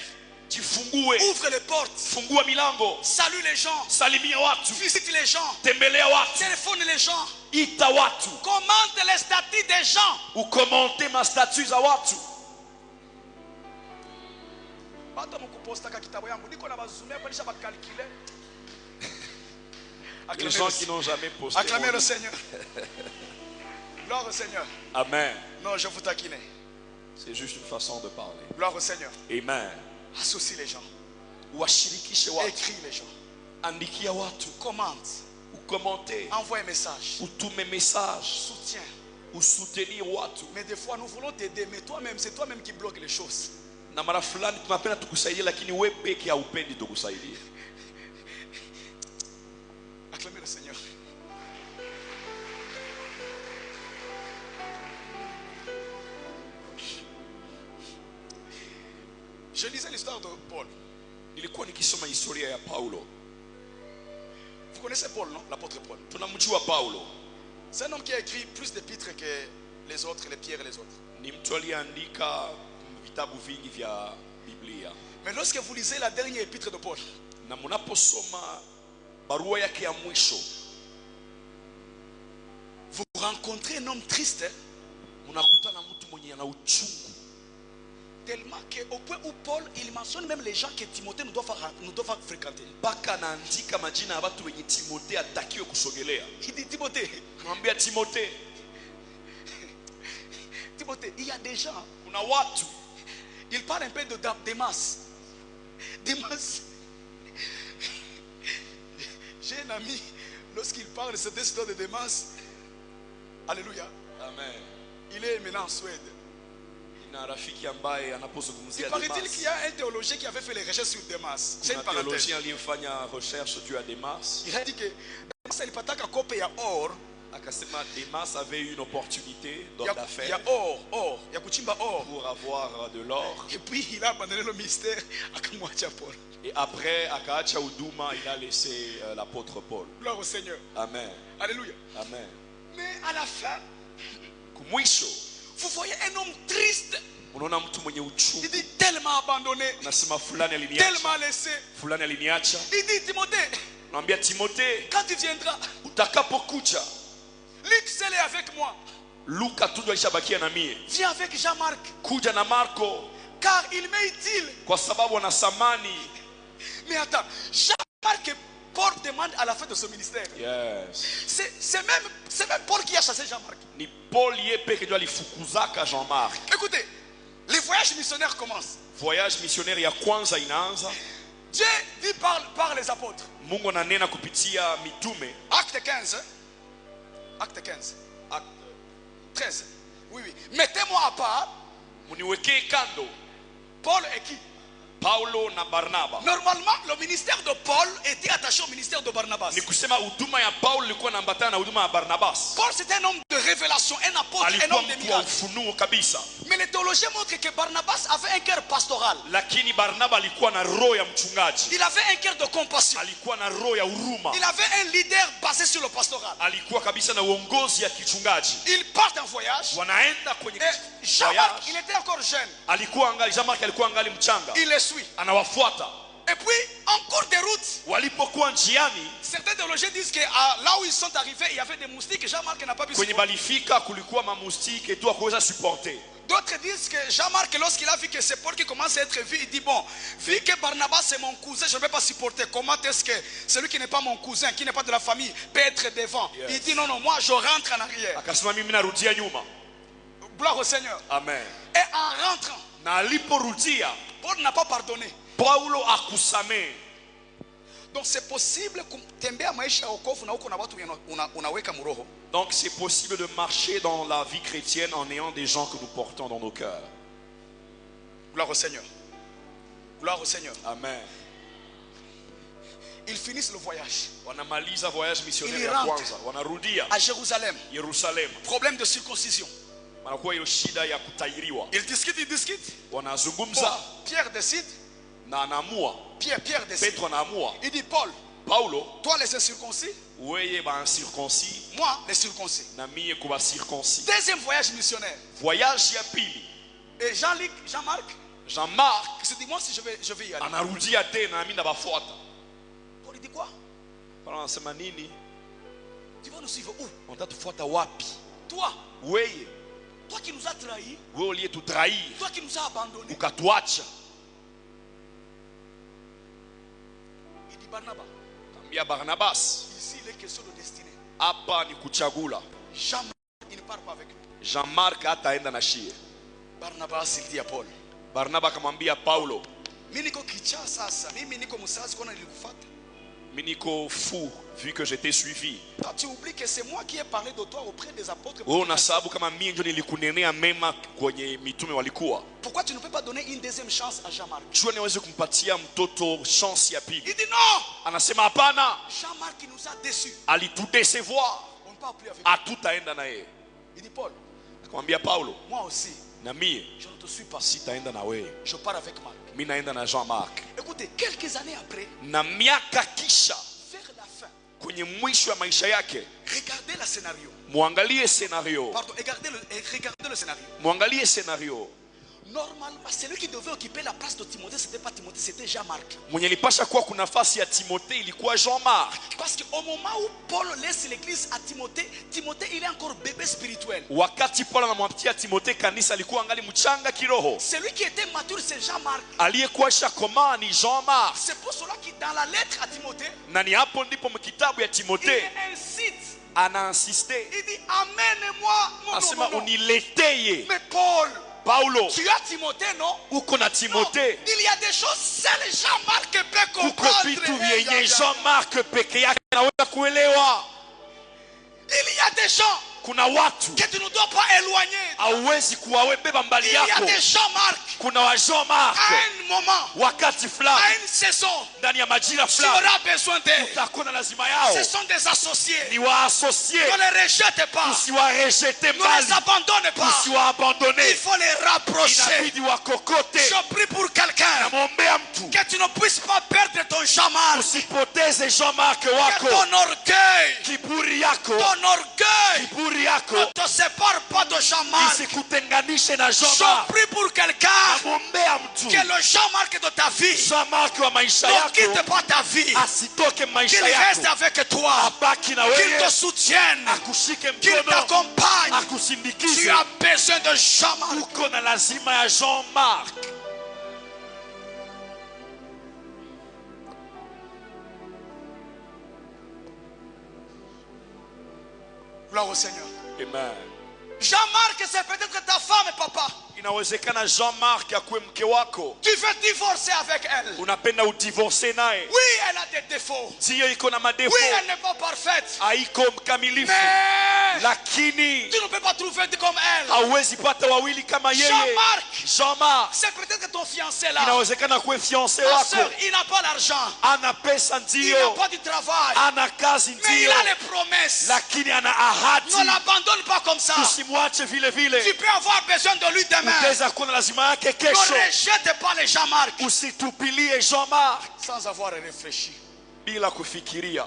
Jifungue. Ouvre les portes. Fungua milango. Salue les gens. Salimia watu. Visite les gens. Tembelea watu. Téléphone les gens. Ita watu. Commente les statuts des gens. Ukomente ma-statut za watu. Les gens qui n'ont jamais posté. Acclamez le Seigneur. Gloire au Seigneur. Amen. Non, je vous taquine. C'est juste une façon de parler. Gloire au Seigneur. Amen. Associe les gens. Washirikishe watu. Écris les gens. Andikia watu. Commente. Ukomente. Envoie un message. Utume message. Soutiens. Usoutenir watu. Mais des fois, nous voulons t'aider, mais toi-même, c'est toi-même qui bloque les choses. Na mara fulani tunapenda tukusaidie lakini wewe peke haupendi tukusaidie. Acclamez le Seigneur. Je lisais l'histoire de Paul. Nilikuwa nikisoma historia ya Paulo. Vous connaissez Paul, non? L'apôtre Paul. Tunamjua Paulo. C'est un homme qui a écrit plus d'épîtres que les autres, les Pierre et les autres. Ni mtu aliyeandika vitabu vingi vya Biblia. Mais lorsque vous lisez la dernière épître de Paul, Na mnaposoma barua yake ya mwisho, vous rencontrez un homme triste, mnakutana mtu mwenye ana uchungu. tellement qu'au point où Paul, il mentionne même les gens que Timothée nous doit fréquenter. Mpaka anaandika majina ya watu wenye Timothée atakiwe kusogelea. Il dit Timothée, Anamwambia Timothée, Timothée, il y a des gens, kuna watu, il parle un peu de Démas. Démas. J'ai un ami, lorsqu'il parle de cette histoire de Démas, alléluia, amen, il est maintenant en Suède. ina rafiki ambaye Il anapozungumzia paraît-il Demas. qu'il y a un théologien qui avait fait les recherches sur Démas. C'est Kuna une parenthèse. theologien aliyefanya recherche juu ya Demas. Il a dit que Démas alipataka kope ya or. Akasema Demas avait eu une opportunité Il y a d'affaires or, il y a kuchimba or. pour avoir de l'or. Et puis il a abandonné le mystère akamwacha Paul. Et après, akaacha huduma, il a laissé l'apôtre Paul. Gloire au Seigneur. Amen. Alléluia. Amen. Mais à la fin, Kumwisho vous voyez un homme triste. unaona mtu mwenye uchungu. Il dit tellement abandonné, Anasema fulani aliniacha. tellement laissé. Fulani aliniacha. Il dit Timothée, Naambia Timothée, quand tu viendras, utakapokuja Luc seul est avec moi. Luka tu ndio alishabakia na mie. Viens avec Jean-Marc, Kuja na Marko car il m'est utile. kwa sababu ana thamani. Mais attends, Jean-Marc, Paul demande à la fin de ce ministère. Yes. C'est même Paul qui a chassé Jean-Marc. Ni Paul yepeke ndio alifukuzaka Jean-Marc. Écoutez, les voyages missionnaires commencent. Voyage missionnaire ya kwanza inaanza. Dieu dit par les apôtres. Mungu ananena kupitia mitume. Acte 15. Acte 15. Acte 13. Oui, oui. Mettez-moi à part. Muniwekee kando Paul et qui? Paulo na Barnaba. Normalement, le ministère de Paul était attaché au ministère de Barnabas. Ni kusema huduma ya Paulo ilikuwa inaambatana na huduma ya Barnabas. Paul c'était un homme de révélation, un apôtre, un Alikuwa homme de mtu wa miracles. ufunuo kabisa. Mais les théologiens montrent que Barnabas avait un cœur pastoral. Lakini Barnaba alikuwa na roho ya mchungaji. Il avait un cœur de compassion. Alikuwa na roho ya huruma. Il avait un leader basé sur le pastoral. Alikuwa kabisa na uongozi ya kichungaji. Ils partent en voyage. Wanaenda kwenye Et Jean-Marc, il voyage. était encore jeune. Alikuwa angali Jean-Marc alikuwa angali mchanga. Il les suit. Anawafuata. Et puis, en cours de route, Walipokuwa njiani, certains théologiens disent que là où ils sont arrivés, il y avait des moustiques. Jean-Marc n'a pas pu kwenye supporter. balifika kulikuwa mamustike tu akuweza supporter. D'autres disent que Jean-Marc, lorsqu'il a vu que c'est Paul qui commence à être vu, il dit bon, vu que Barnabas c'est mon cousin, je ne vais pas supporter. Comment est-ce que celui qui n'est pas mon cousin, qui n'est pas de la famille, peut être devant? Yes. Il dit non, non, moi je rentre en arrière. Akasema mimi narudia nyuma. Gloire au Seigneur. Amen. Et en rentrant, Na aliporudia, Paul n'a pas pardonné. Paulo akusamee. Donc c'est possible kutembea maisha ya wokovu na huko na watu unaweka muroho. Donc c'est possible de marcher dans la vie chrétienne en ayant des gens que nous portons dans nos cœurs. Gloire au Seigneur. Gloire au Seigneur. Amen. Ils finissent le voyage. Wanamaliza voyage missionnaire Ili ya rentre. kwanza. Wanarudia À Jérusalem, Yerusalemu. problème de circoncision. Wanakuwa hiyo shida ya kutairiwa. Ils discutent. Wanazungumza Bon, Pierre décide. na anaamua. Pierre décide. Petro anaamua. Il dit Paul, Paulo, toi les incirconcis, weye ba circoncis moi les circoncis. na mie kuba circoncis. Deuxième voyage missionnaire. Voyage ya pili. Et Jean-Luc, Jean-Marc, Jean-Marc il se dit moi si je vais y aller. anarudia tena na mimi nabafuata. Paul il dit quoi? Paulo anasema nini? Tu vas nous suivre où? Unatatufuata wapi? Toi, Weye, toi qui nous as trahis, wewe uliyetutrahir, toi qui nous as abandonnés. ukatuacha. Il dit Barnabas, Kambia Barnabas, ici il est question de destinée. hapa ni kuchagula. Jean-Marc, il ne part pas avec lui. Jean-Marc hataenda na shie. Barnabas il dit à Paul, Barnaba akamwambia Paulo, mimi niko kichaa sasa, mimi niko msazi kona nilikufuata. mimi niko fou vu que j'étais suivi. Quand tu oublies que c'est moi qui ai parlé de toi auprès des apôtres. Wewe unasababu kama mimi ndio nilikunenea mema kwenye mitume walikuwa. Pourquoi tu ne peux pas donner une deuxième chance à Jean-Marc? Jua niweze kumpatia mtoto chance ya pili. Il dit non. Anasema hapana, Jean-Marc qui nous a déçus. alitudecevoir. On ne parle plus avec lui. Hatutaenda na yeye. Il dit Paul, Akamwambia Paulo, moi aussi, na mie je ne te suis pas. sitaenda na wewe. Je pars avec Marc. Mimi naenda na Jean-Marc. Écoutez, quelques années après, Na miaka kisha vers la fin, kwenye mwisho wa maisha yake, regardez le scénario. muangalie scenario. Pardon, regardez le scénario. Muangalie scenario. Normalement, celui qui devait occuper la place de Timothée, c'était pas Timothée, c'était Jean-Marc. Mwenye lipasha kuwa kuna nafasi ya Timothée ilikuwa Jean-Marc. Parce qu'au moment où Paul laisse l'église à Timothée, Timothée il est encore bébé spirituel. Wakati Paulo anamwaptia Timothée kanisa alikuwa angali mchanga kiroho. Celui qui était mature, c'est Jean-Marc. Aliyekuwa shakomaa ni Jean-Marc. C'est pour cela que dans la lettre à Timothée, Na ni hapo ndipo mkitabu ya il Timothée incite. anainsiste. Il dit amène-moi mon Anasema nom. unileteye. Mais Paul, Paulo, tu as Timothée, non? uko na Non, Timothée. il y a des choses seules Jean-Marc peut Kuko comprendre. vitu vyenye Jean-Marc peke yake anaweza kuelewa. Il y a des gens, kuna watu que tu ne dois pas éloigner. hauwezi kuwabeba mbali Il y a yako. des Jean-Marc Kuna wa Jean-Marc à un moment, wakati à fulani une saison, ndani ya majira tu fulani auras besoin d'eux. utakuwa na lazima yao. Ce sont des associés. Ni waasosie, Ne les rejette pas. usiwarejete Ne mbali, les abandonne pas. usiwaabandone. Il faut les rapprocher. Inabidi wakokote. Je prie pour quelqu'un Namwombea mtu que tu ne puisses pas perdre ton Jean-Marc, usipoteze Jean-Marc que wako, ton orgueil, kiburi yako, ton orgueil kiburi yako ne te sépare pas de Jean-Marc. isikutenganishe na Je Jean-Marc. prie pour quelqu'un Namwombea mtu que le Jean-Marc de ta vie Jean-Marc wa maisha ne quitte yako pas ta vie, asitoke qu'il maisha reste yako, avec toi, abaki na qu'il te wewe, soutienne, akushike qu'il mkono, t'accompagne. Tu akusindikize. as besoin de Jean-Marc. Uko na lazima ya Jean-Marc. Gloire au Seigneur. Amen. Jean-Marc, c'est peut-être ta femme, papa. Inawezekana Jean-Marc akuwe mke wako, Tu veux divorcer avec elle. unapenda udivorce naye. Oui, elle a des défauts. Ndiyo, iko na madefo, Oui, elle n'est pas parfaite. haiko mkamilifu, Mais lakini tu ne peux pas trouver comme elle. hauwezi pata wawili kama yeye. Jean-Marc, Jean-Marc c'est peut-être ton fiancé là. inawezekana kuwe fiancé Ma wako, soeur, il n'a pas l'argent. ana pesa Il n'a ndiyo, pas du travail. ana kazi Mais il ndiyo, a les promesses. lakini ana ahadi. Ne l'abandonne pas comme ça. Usimwache vile vile, Tu peux avoir besoin de lui demain. utaweza kuwa na lazima yake Ne kesho. rejette pas les Jean-Marc Usitupilie Jean-Marc sans avoir réfléchi. bila kufikiria.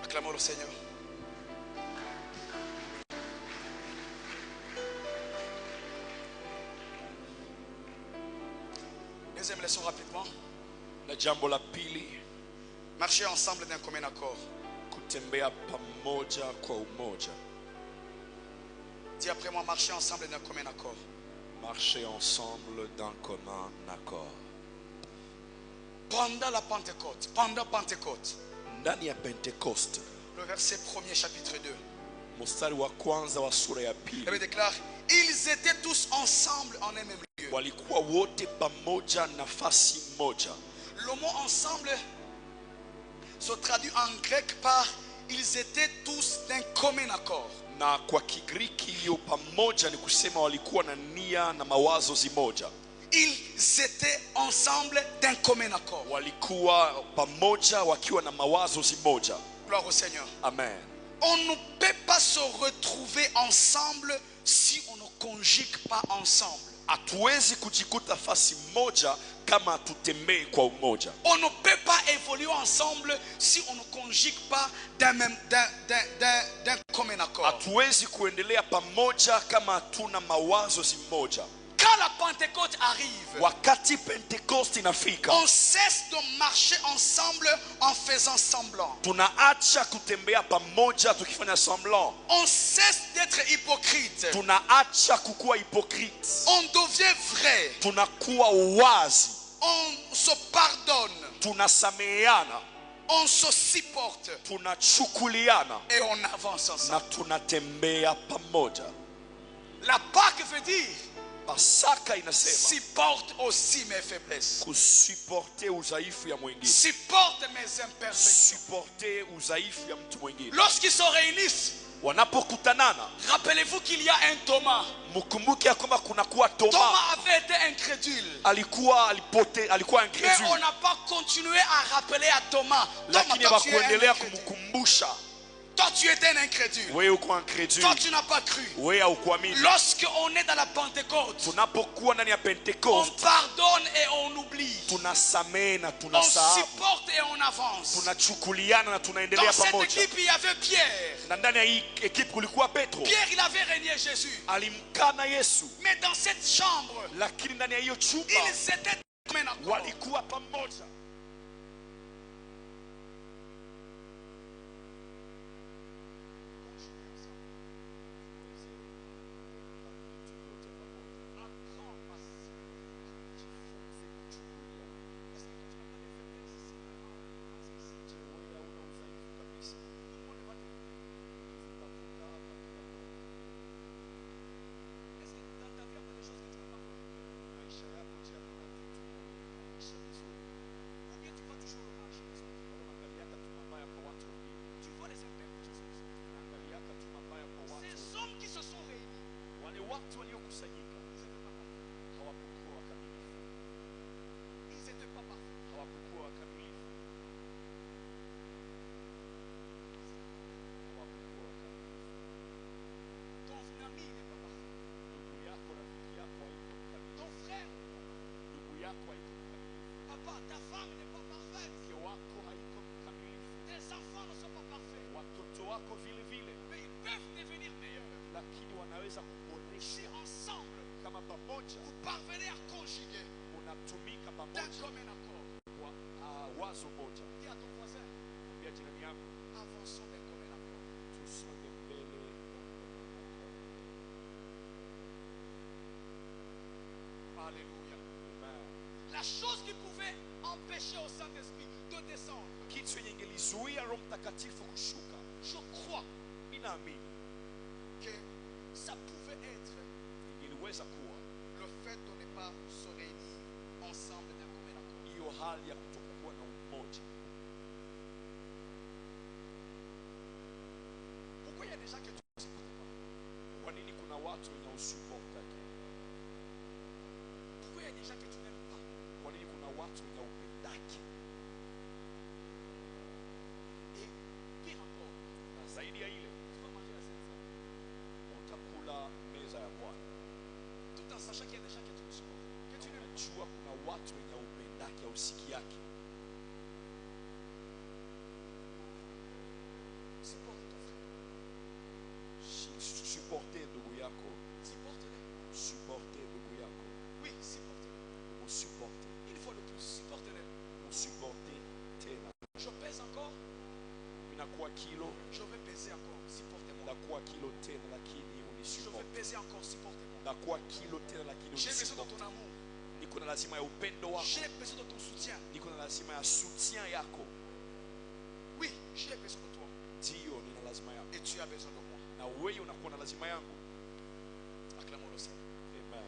Acclamons le Seigneur. Deuxième leçon rapidement. Na jambo la pili, Marcher ensemble d'un commun accord. kutembea pamoja kwa umoja. Dis après moi, marcher ensemble d'un commun accord. Marcher ensemble d'un commun accord. Pendant la Pentecôte, pendant Pentecôte, Ndani ya Pentecoste, le verset 1er chapitre 2, mstari wa kwanza wa sura ya il pili, déclare, ils étaient tous ensemble en un même lieu. walikuwa wote pamoja nafasi moja. Le mot ensemble se traduit en grec par ils étaient tous d'un commun accord. Na kwa Kigiriki hiyo pamoja ni kusema walikuwa na nia na mawazo zimoja. Ils étaient ensemble d'un commun accord. Walikuwa pamoja wakiwa na mawazo zimoja. Gloire au Seigneur. Amen. On ne peut pas se retrouver ensemble si on ne conjugue pas ensemble. Hatuwezi kujikuta fasi moja kama hatutembei kwa umoja. On ne peut pas évoluer ensemble si on ne conjugue pas d'un commun accord. Hatuwezi kuendelea pamoja kama hatuna mawazo zimoja. Quand la Pentecôte arrive, Wakati Pentecoste inafika, on cesse de marcher ensemble en faisant semblant. tunaacha kutembea pamoja tukifanya semblant. On cesse d'être hypocrite. Tunaacha kukuwa hypocrite. On devient vrai. Tunakuwa wazi. On se pardonne. Tunasameheana. On se supporte. Tunachukuliana. Et on avance Na ensemble. tunatembea pamoja. La Pâque veut dire Pasaka inasema supporte aussi mes faiblesses. kusuporte udhaifu ya mwingine. Supporte mes imperfections. Suporte udhaifu ya mtu mwingine. Lorsqu'ils se réunissent, Wanapokutanana, rappelez-vous qu'il y a un Thomas. mkumbuke ya kwamba kunakuwa Toma. Thomas avait été incrédule. Alikuwa Mais incrédule. on n'a pas continué à rappeler à Thomas. Lakini Thomas, toi, tu es un hawakuendelea incrédule. kumkumbusha. Toi, tu étais un incrédule. Wewe uko incrédule. Toi, tu n'as pas cru. Wewe haukuamini. Lorsqu'on est dans la Pentecôte, Tunapokuwa ndani ya on Pentecoste, pardonne et on oublie. tunasamehe na On tunasahau. supporte et on avance. Tunachukuliana na tunaendelea Dans cette pamoja. équipe, il y avait Pierre. Na ndani ya hii ekipe kulikuwa Petro. Pierre, il avait régné Jésus. Alimkana Yesu. Mais dans cette chambre, Lakini ndani ya hiyo chumba ils étaient comme un accord. walikuwa pamoja. pamoja, vous parvenez à conjuguer unatumika d'un pamoja commun accord. kwa wazo moja. Dis à ton voisin, Mwambie jirani yako avançons d'un commun accord. tusonge mbele na Alléluia. Amen. La chose qui pouvait empêcher au Saint-Esprit de descendre, Kitu yenye ingelizuia Roho Mtakatifu kushuka, je crois ninaamini que ça pouvait être ingeliweza kuwa le fait de ne pas se réunir ensemble d'un commun accord. hiyo hali ya kutokuwa na umoja. Pourquoi il y a des gens qui ne supportent pas? Kwa nini kuna watu wenye usupportaki? Pourquoi il y a des gens que tu n'aimes pas? Kwa nini kuna watu wenye upendaki? Et pire encore, Na zaidi ya ile, tu vas manger à cette table utakula meza ya Bwana. tout en sachant qu'il y a des gens que tu ne supportes pas, que tu n'aimes pas. Unajua kuna watu wenye upendaki au usikiaki. Supporte ton frère. Supporter ndugu yako, Supporte-le. supporter ndugu yako, Oui, supporte-le. umsupporte, Une fois de plus, supporte-le. umsupporte tena. Je pèse encore, Inakuwa kilo, je vais peser encore. Supportez-moi. inakuwa kilo tena lakini Je vais unisupport. peser encore. Supportez-moi. Inakuwa kilo tena lakini J'ai besoin de unisupport. ton amour. Niko na lazima ya upendo wako, J'ai besoin de ton soutien. niko na lazima ya soutien yako. Oui, j'ai besoin de toi. Ndio nina lazima yako. Et tu as besoin de moi. Na wewe unakuwa na lazima yangu. Acclamons le Seigneur. Amen.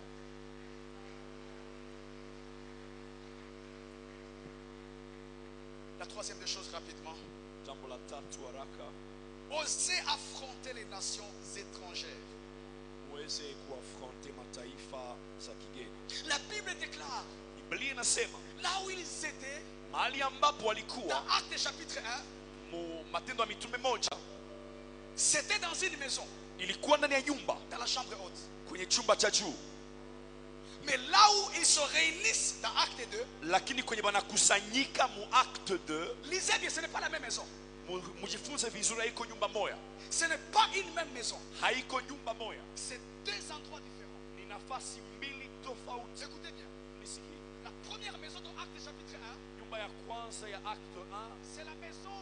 La troisième des choses rapidement. Jambo la tatu haraka, Osez affronter les nations étrangères. muweze kuafronte mataifa za kigeni. La Bible déclare, Biblia inasema là où ils étaient, mahali ambapo dans walikuwa Actes chapitre 1, mu Matendo ya Mitume moja, c'était dans une maison, ilikuwa ndani ya nyumba, dans la chambre haute. kwenye chumba cha juu, Mais là où ils se réunissent dans Acte 2, lakini kwenye banakusanyika mu acte 2, lisez bien, ce n'est pas la même maison. mujifunze vizuri, haiko nyumba moya, Ce n'est pas une même maison. haiko nyumba moya, C'est deux endroits différents. ni nafasi mbili tofauti. Écoutez bien. Nisikie, La première maison de Acte chapitre 1, nyumba ya kwanza ya acte 1 c'est la maison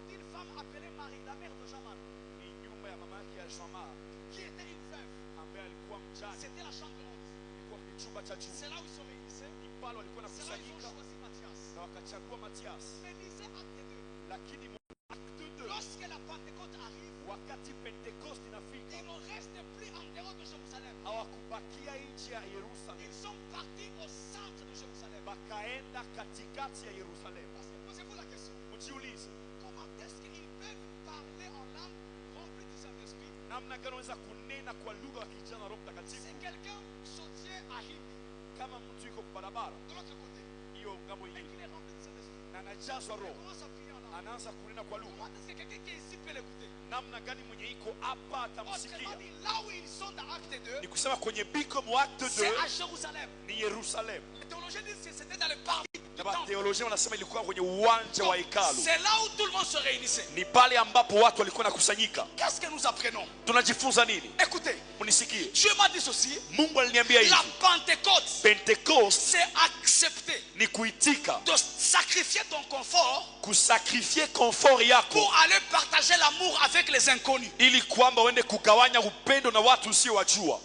d'une femme appelée Marie, la mère de Jean-Marc, ni nyumba ya mama yake ya Jean-Marc qui était une veuve. ambaye alikuwa mjane. C'était la chambre haute. Ilikuwa kwenye chumba cha juu, C'est là où ils se réunissaient. ni pale walikuwa C'est là où ils ont nakusanyika choisi Matthias. na wakachagua Matias. Mais lisez Acte 2. Lakini mu acte 2, Lorsque la Pentecôte arrive, wakati Pentecost inafika, ils ne restent plus en dehors de Jérusalem. hawakubakia nje ya Yerusalemu, Ils sont partis au centre de Jérusalem. bakaenda katikati ya Yerusalemu. Parce que posez-vous la question. Mjiulize, Comment est-ce qu'ils peuvent parler en langue remplie du Saint-Esprit? namna gani unaweza kunena kwa lugha wakijaa na Roho Si Mtakatifu quelqu'un se tient à Hibi, kama mtu yuko kwa barabara de l'autre côté, hiyo ngambo et hii qu'il est rempli du Saint-Esprit, na anajazwa il Roho, commence à prier en langue. anaanza kunena kwa lugha, Comment est-ce que quelqu'un qui est ici peut l'écouter? namna gani mwenye iko hapa atamsikia? Autrement dit, là où ils sont dans Acte 2, Ni kusema kwenye biko mu acte c'est 2 à Jérusalem. ni Yerusalemu, Les théologiens disent que c'était dans le parvis na du temple. batheolojia wanasema ilikuwa kwenye uwanja wa hekalu, C'est là où tout le monde se réunissait. ni pale ambapo watu walikuwa nakusanyika. Qu'est-ce que nous apprenons? Tunajifunza nini? Écoutez, Munisikie, Dieu m'a dit ceci. Mungu aliniambia hivi, La Pentecôte, Pentecost c'est accepter ni kuitika, de sacrifier ton confort kusakrifie komfort yako pour aller partager l'amour avec les inconnus. ili kwamba uende kugawanya upendo na watu usiowajua.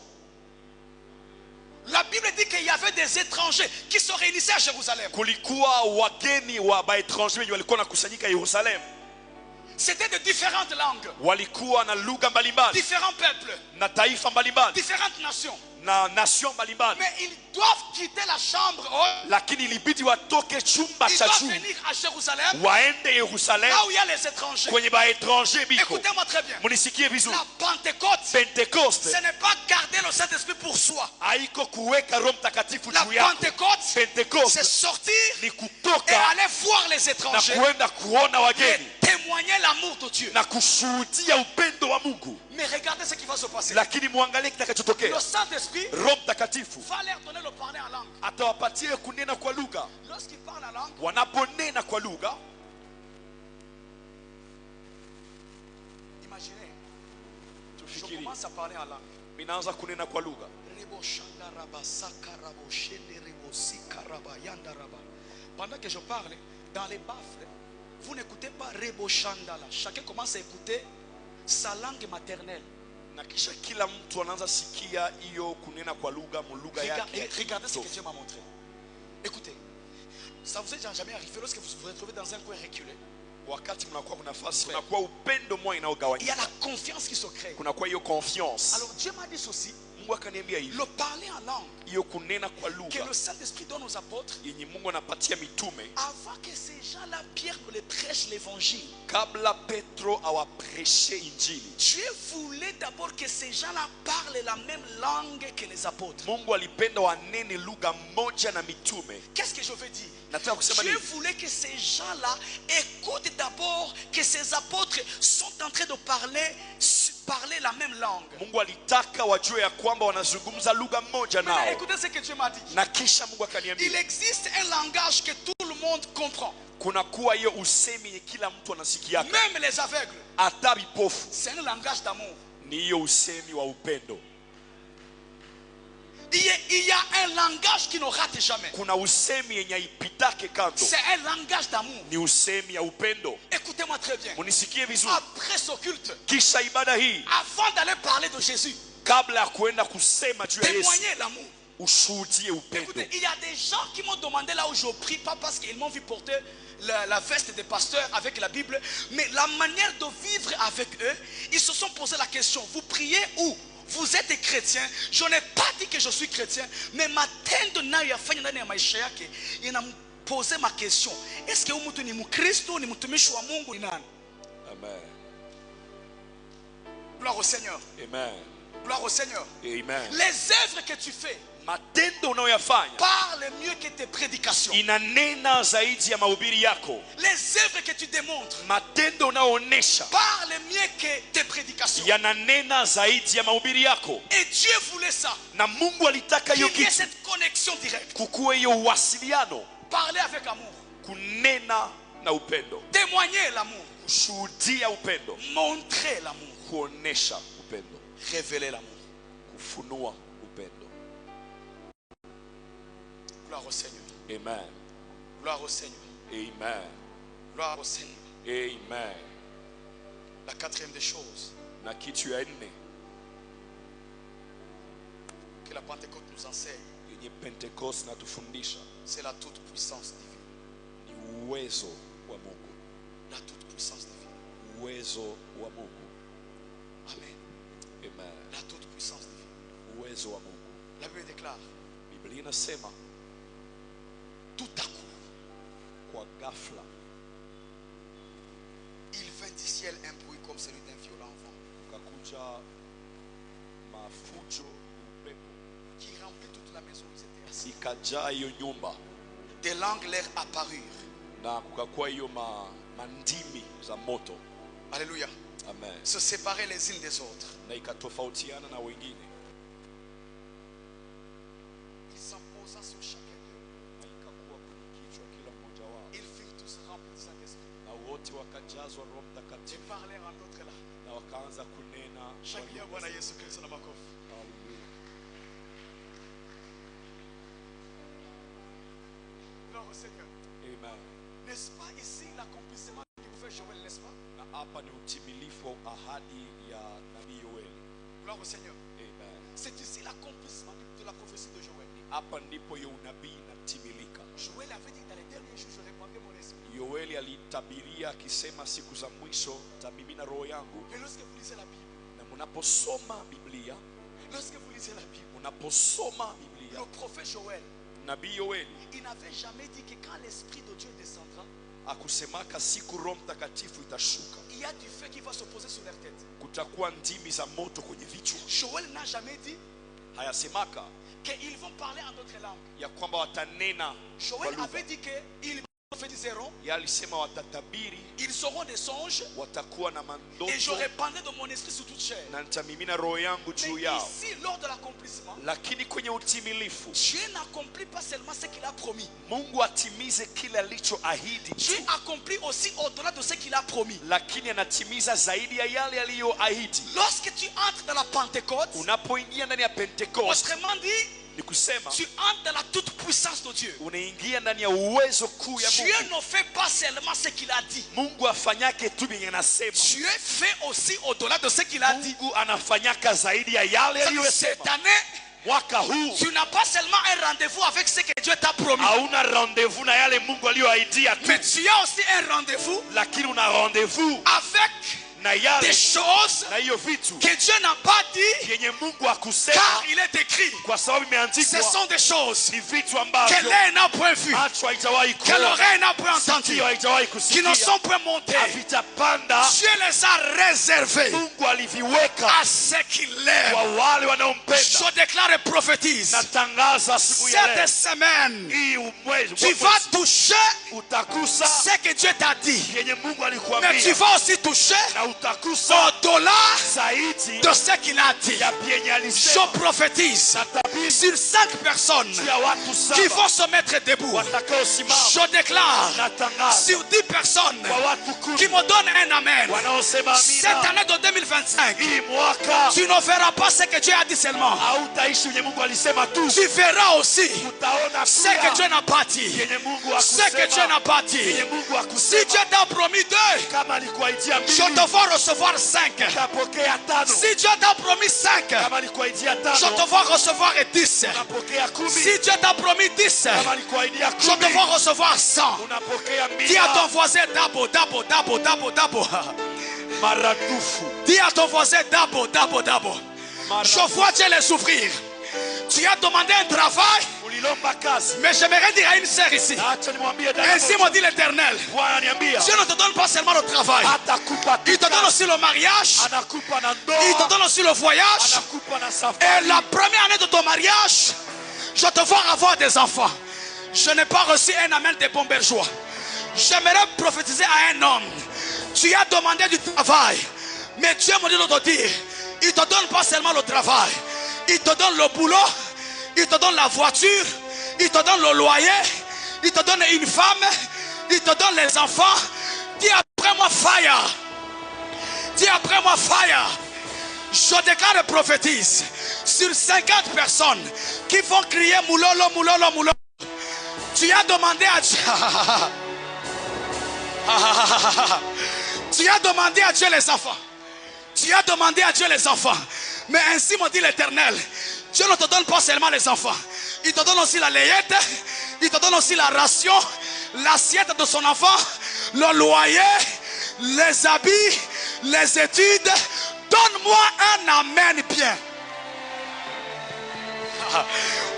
La Bible dit qu'il y avait des étrangers qui se réunissaient à Jérusalem. Kulikuwa wageni wa baetranger wenye walikuwa nakusanyika Yerusalemu, C'était de différentes langues, walikuwa na lugha mbalimbali différents peuples, na taifa mbalimbali différentes nations. na nation mbalimbali, Mais ils doivent quitter la chambre haute. lakini ilibidi watoke chumba Ils cha doivent juu venir à Jérusalem, waende Yerusalemu là où il y a les étrangers. kwenye baetranger biko. Écoutez-moi très bien. Munisikie vizuri, La Pentecôte, Pentecost ce n'est pas garder le Saint-Esprit pour soi. haiko kuweka Roho Mtakatifu La juu yako. Pentecôte, c'est Pentecost sortir ni et kutoka aller voir les na étrangers kuenda kuona et wageni témoigner l'amour de Dieu. na kushuhudia upendo wa Mungu. Mais regardez ce qui va se passer. Lakini muangalie kitakachotokea. Le Saint-Esprit Roho Mtakatifu va leur donner le parler en langue. atawapatia kunena kwa lugha. Lorsqu'ils parlent en langue, Wanaponena kwa lugha, imaginez, Je Fikiri. commence à parler en langue. Minaanza kunena kwa lugha. Pendant que je parle, dans les baffles, vous n'écoutez pas Rebo Chandala. Chacun commence à écouter sa langue maternelle. Na kisha kila mtu anaanza sikia hiyo kunena kwa lugha mulugha yake. Regardez ce que Dieu m'a montré. Écoutez, ça vous est jamais arrivé lorsque vous vous retrouvez dans un coin reculé. Wakati mnakuwa kuna nafasi, kunakuwa upendo moyo inaogawanyika. Il y a la confiance qui se crée. Kunakuwa hiyo confiance. Alors Dieu m'a dit ceci. Mungu akaniambia hivi. Le parler en langue. Hiyo kunena kwa lugha. Que le Saint-Esprit donne aux apôtres. Yenye Mungu anapatia mitume. Avant que ces gens-là, Pierre ne les prêche l'évangile. Kabla Petro awapreshe injili. Dieu voulait d'abord que ces gens-là parlent la même langue que les apôtres. Mungu alipenda wanene lugha moja na mitume. Qu'est-ce que je veux dire? Dieu voulait que ces gens-là écoutent d'abord que ces apôtres sont en train de parler la même langue. Mungu alitaka wajue ya kwamba wanazungumza lugha moja nao. Écoutez ce que Dieu m'a dit. Na kisha Mungu akaniambia. Il existe un langage que tout le monde comprend. Kuna kuwa hiyo usemi yenye kila mtu anasikia. Même les aveugles. Hata vipofu. C'est un langage d'amour. Ni hiyo usemi wa upendo. Il y a un langage qui ne rate jamais. Kuna usemi yenye haipitake kando. C'est un langage d'amour. Ni usemi ya upendo. Écoutez-moi très bien. Munisikie vizuri. Après ce culte, kisha ibada hii, avant d'aller parler de Jésus, kabla ya kuenda kusema juu ya Yesu, témoigner l'amour. Ushuhudie upendo. Écoutez, il y a des gens qui m'ont demandé là où je prie, pas parce qu'ils m'ont vu porter la veste des pasteurs avec la Bible, mais la manière de vivre avec eux, ils se sont posé la question, vous priez où? Vous êtes chrétien. Je n'ai pas dit que je suis chrétien, mais matendo nayo yafanya ndani ya maisha yake inampoze ma question. Est-ce que mtu ni Mkristo, ni mtumishi wa Mungu, ni nani? Amen. Gloire au Seigneur. Amen. Gloire au Seigneur. Amen. Les œuvres que tu fais matendo unayoyafanya parlent mieux que tes prédications. Inanena zaidi ya mahubiri yako. Les œuvres que tu démontres matendo unayoonesha parlent mieux que tes prédications. Yananena zaidi ya mahubiri yako. Et Dieu voulait ça. Na Mungu alitaka hiyo qu'il y ait kitu. cette connexion directe. Kukuwe hiyo uwasiliano. Parler avec amour. Kunena na upendo. Témoigner l'amour. Kushuhudia upendo. Montrer l'amour. Kuonesha upendo. Révéler l'amour. Kufunua upendo. Gloire au Seigneur. Amen. Gloire au Seigneur. Amen. Gloire au Seigneur. Amen. La quatrième des choses na kitu ya nne que la Pentecôte nous enseigne, yenye Pentecost natufundisha, c'est la toute puissance divine. ni uwezo wa Mungu. La toute puissance divine. Uwezo wa Mungu. Amen. Amen. La toute puissance divine. Uwezo wa Mungu. La Bible déclare, Biblia inasema tout à coup, kwa ghafla il vint du ciel un bruit comme celui d'un violent vent ukakuja mafujo upepo qui remplit toute la maison où ils étaient assis. ikajaa hiyo nyumba, Des langues leur apparurent. na kukakuwa hiyo mandimi za moto. Alléluia. Amen. Se séparer les unes des autres. Na ikatofautiana na wengine. Il s'imposa sur chacun d'eux. Na ikakuwa kwenye kichwa kila mmoja wao. Ils furent tous remplis du Saint-Esprit. Na wote wakajazwa Roho Ils Mtakatifu parlèrent en d'autres là. na wakaanza kunena kwa Shangilia lugha. Bwana Yesu Kristo na makofi. Hallelujah. Gloire au Seigneur. Amen. N'est-ce pas ici l'accomplissement du prophète Joël, n'est-ce pas? Na hapa ni utimilifu wa ahadi ya nabii Yoeli. Gloire au Seigneur. Amen. C'est ici l'accomplissement de la prophétie de Joël. Hapa ndipo hiyo unabii inatimilika. Joël avait dit dans les derniers jours, je répandrai mon esprit. Yoeli alitabiria akisema siku za mwisho tamimina roho yangu. Et lorsque vous lisez la Bible, Na mnaposoma Biblia, lorsque vous lisez la Bible, mnaposoma Biblia, le prophète Joël, nabii Yoeli il n'avait jamais dit que quand l'esprit de Dieu descendra, akusemaka siku Roho Mtakatifu itashuka il y a du feu qui va se poser sur leur tête. kutakuwa ndimi za moto kwenye vichwa. Joël n'a jamais dit Hayasemaka qu'ils vont parler en d'autres langues. ya kwamba watanena kwa Joël lugha. avait dit qu'ils prophétiseront, Alisema watatabiri, ils auront des songes, watakuwa na et mandoto, je répandrai de mon esprit sur toute chair. na nitamimina roho yangu Mais juu yao. ici, lors de l'accomplissement, Lakini kwenye utimilifu, Dieu n'accomplit pas seulement ce qu'il a promis. Mungu atimize kile alichoahidi, Dieu accomplit aussi au-delà de ce qu'il a promis. lakini anatimiza zaidi ya yale aliyoahidi. Lorsque tu entres dans la Pentecôte, Unapoingia ndani ya Pentecoste, autrement dit, ni kusema tu entres dans la toute puissance de Dieu. unaingia ndani ya uwezo kuu ya Dieu Mungu. ne fait pas seulement ce qu'il a dit. Mungu afanyake tu vyenye anasema. Dieu fait aussi au-delà de ce qu'il a dit. Mungu anafanyaka zaidi ya yale Cette aliyosema. année, Mwaka huu tu n'as pas seulement un rendez-vous avec ce que Dieu t'a promis, hauna rendez-vous na yale Mungu aliyoahidia tu, mais tu as aussi un rendez-vous lakini una rendez-vous avec na yale des choses na hiyo vitu que Dieu n'a pas dit, yenye Mungu akusema, car il est écrit. kwa sababu Ce imeandikwa. sont des choses Ni vitu que ambavyo l'œil n'a point vu, macho haijawahi que kuona, l'oreille n'a point entendu, sikio haijawahi qui ne kusikia, sont point montées. havitapanda. Dieu les a réservés Mungu aliviweka à ceux qui l'aiment. kwa wale wanaompenda. Je déclare et prophétise, Natangaza siku ya cette leo semaine, hii mwezi tu vas toucher utakusa ce que Dieu t'a dit, yenye Mungu mais tu alikuambia, vas aussi toucher na utakusa au-delà zaidi de ce qu'il a dit. ya vyenye Je alisema. prophétise Natabiri sur 5 personnes juu ya watu qui saba vont se mettre debout. watakaosimama. Je déclare Natangaza sur 10 personnes kwa watu qui 10 me donnent un amen. wanaosema Cette amina. année de 2025, Hii mwaka tu ne verras pas ce que Dieu a dit seulement. hautaishi yenye Mungu alisema tu, Tu verras aussi utaona ce que Dieu pia n'a pas dit. yenye Mungu Ce que Dieu akusema, n'a pas dit. yenye Mungu Si akusema. Dieu t'a promis 2, Kama alikuahidia je mbili, te vois recevoir 5. utapokea 5. Si Dieu t'a promis 5, Kama alikuahidia je 5, te vois recevoir 10. unapokea 10. Si Dieu t'a promis 10, Kama alikuahidia je te 10, vois recevoir 100. unapokea Dis à ton 100 voisin dabo, dabo, dabo, dabo, dabo. maradufu. Dis à ton voisin dabo, dabo, dabo. Je vois Dieu les ouvrir. Tu as demandé un travail, Ulilomba kazi. mais j'aimerais dire à une sœur ici. Acha nimwambie dada Ainsi moja. me dit l'Éternel. Bwana ananiambia Dieu ne te donne pas seulement le travail. atakupa Il te donne kazi, aussi le mariage. anakupa na Il te ndoa, donne aussi le voyage. anakupa na Et safari. la première année de ton mariage, je te vois avoir des enfants. Je n'ai pas reçu un amen des bons bourgeois. J'aimerais prophétiser à un homme. Tu as demandé du travail, mais Dieu me dit de te dire, il ne te donne pas seulement le travail, il te donne le boulot, il te donne la voiture, il te donne le loyer, il te donne une femme, il te donne les enfants. Dis après moi fire. Dis après moi fire. Je déclare et prophétise sur 50 personnes qui vont crier moulolo, moulolo, moulolo. Tu as demandé à Dieu. Tu as demandé à Dieu les enfants. Tu as demandé à Dieu les enfants. Mais ainsi me dit l'Éternel. Dieu ne te donne pas seulement les enfants. Il te donne aussi la layette. Il te donne aussi la ration, l'assiette de son enfant, le loyer, les habits, les études. Donne-moi un amen bien.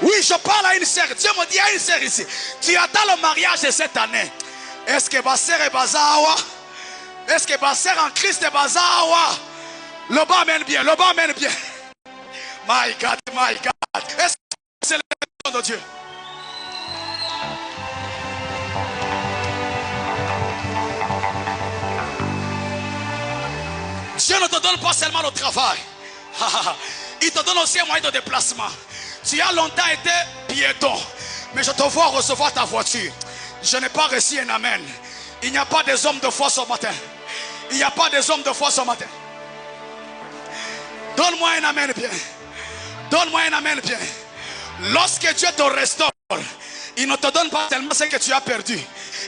Oui, je parle à une sœur. Dieu me dit à une sœur ici. Tu attends le mariage de cette année. Est-ce que ma sœur est bazawa? Est-ce que ma sœur en Christ est bazawa? Le bas mène bien, le bas mène bien. My God, my God. Est-ce que c'est le nom de Dieu? Dieu ne te donne pas seulement le travail. Il te donne aussi un moyen de déplacement. Tu as longtemps été piéton, mais je te vois recevoir ta voiture. Je n'ai pas reçu un amen. Il n'y a pas des hommes de foi ce matin. Il n'y a pas des hommes de foi ce matin. Donne-moi un amen bien. Donne-moi un amen bien. Lorsque Dieu te restaure, il ne te donne pas tellement ce que tu as perdu.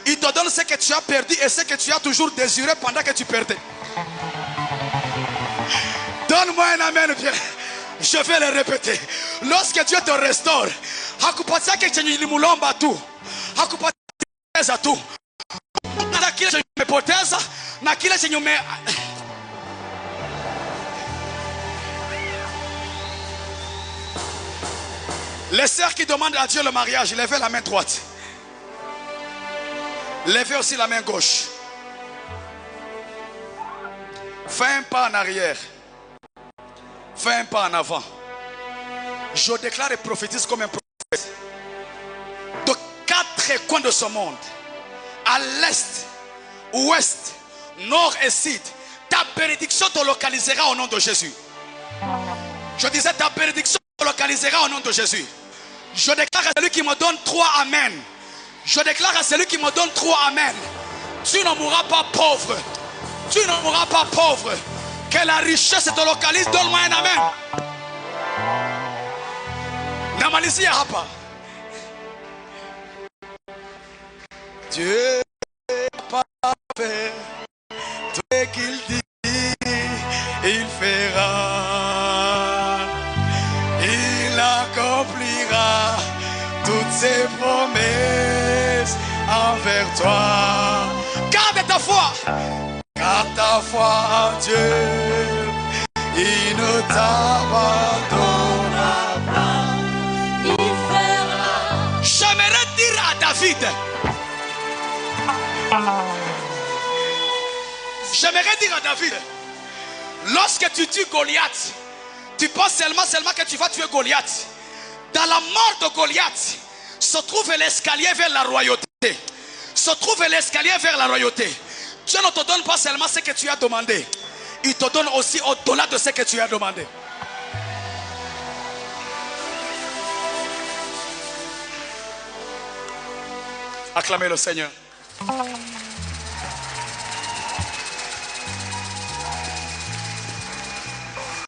Il te donne ce que tu as perdu et ce que tu as toujours désiré pendant que tu perdais. Donne-moi un amen bien. Je vais le répéter. Lorsque Dieu te restaure, hakupatia chenye nilimulomba tu. Hakupatia tu. Na kile chenye umepoteza na kile chenye ume. Les sœurs qui demandent à Dieu le mariage, levez la main droite. Levez aussi la main gauche. Fais un pas en arrière. Fais un pas en avant. Je déclare et prophétise comme un prophète. De 4 coins de ce monde, à l'est, ouest, nord et sud, ta bénédiction te localisera au nom de Jésus. Je disais, ta bénédiction te localisera au nom de Jésus. Je déclare à celui qui me donne 3 amen. Je déclare à celui qui me donne 3 amen. Tu ne mourras pas pauvre. Tu ne mourras pas pauvre. Que la richesse te localise. Donne-moi un amen. Namalizi ya hapa. Dieu n'est pas fait. Tout ce qu'il dit, il fera. Il accomplira toutes ses promesses envers toi. Garde ta foi. Garde ta foi en Dieu. Il ne t'abandonnera pas. Il fera. J'aimerais dire à David. J'aimerais dire à David. Lorsque tu tues Goliath, tu penses seulement que tu vas tuer Goliath. Dans la mort de Goliath se trouve l'escalier vers la royauté. Se trouve l'escalier vers la royauté. Dieu ne te donne pas seulement ce que tu as demandé. Il te donne aussi au-delà de ce que tu as demandé. Acclamez le Seigneur.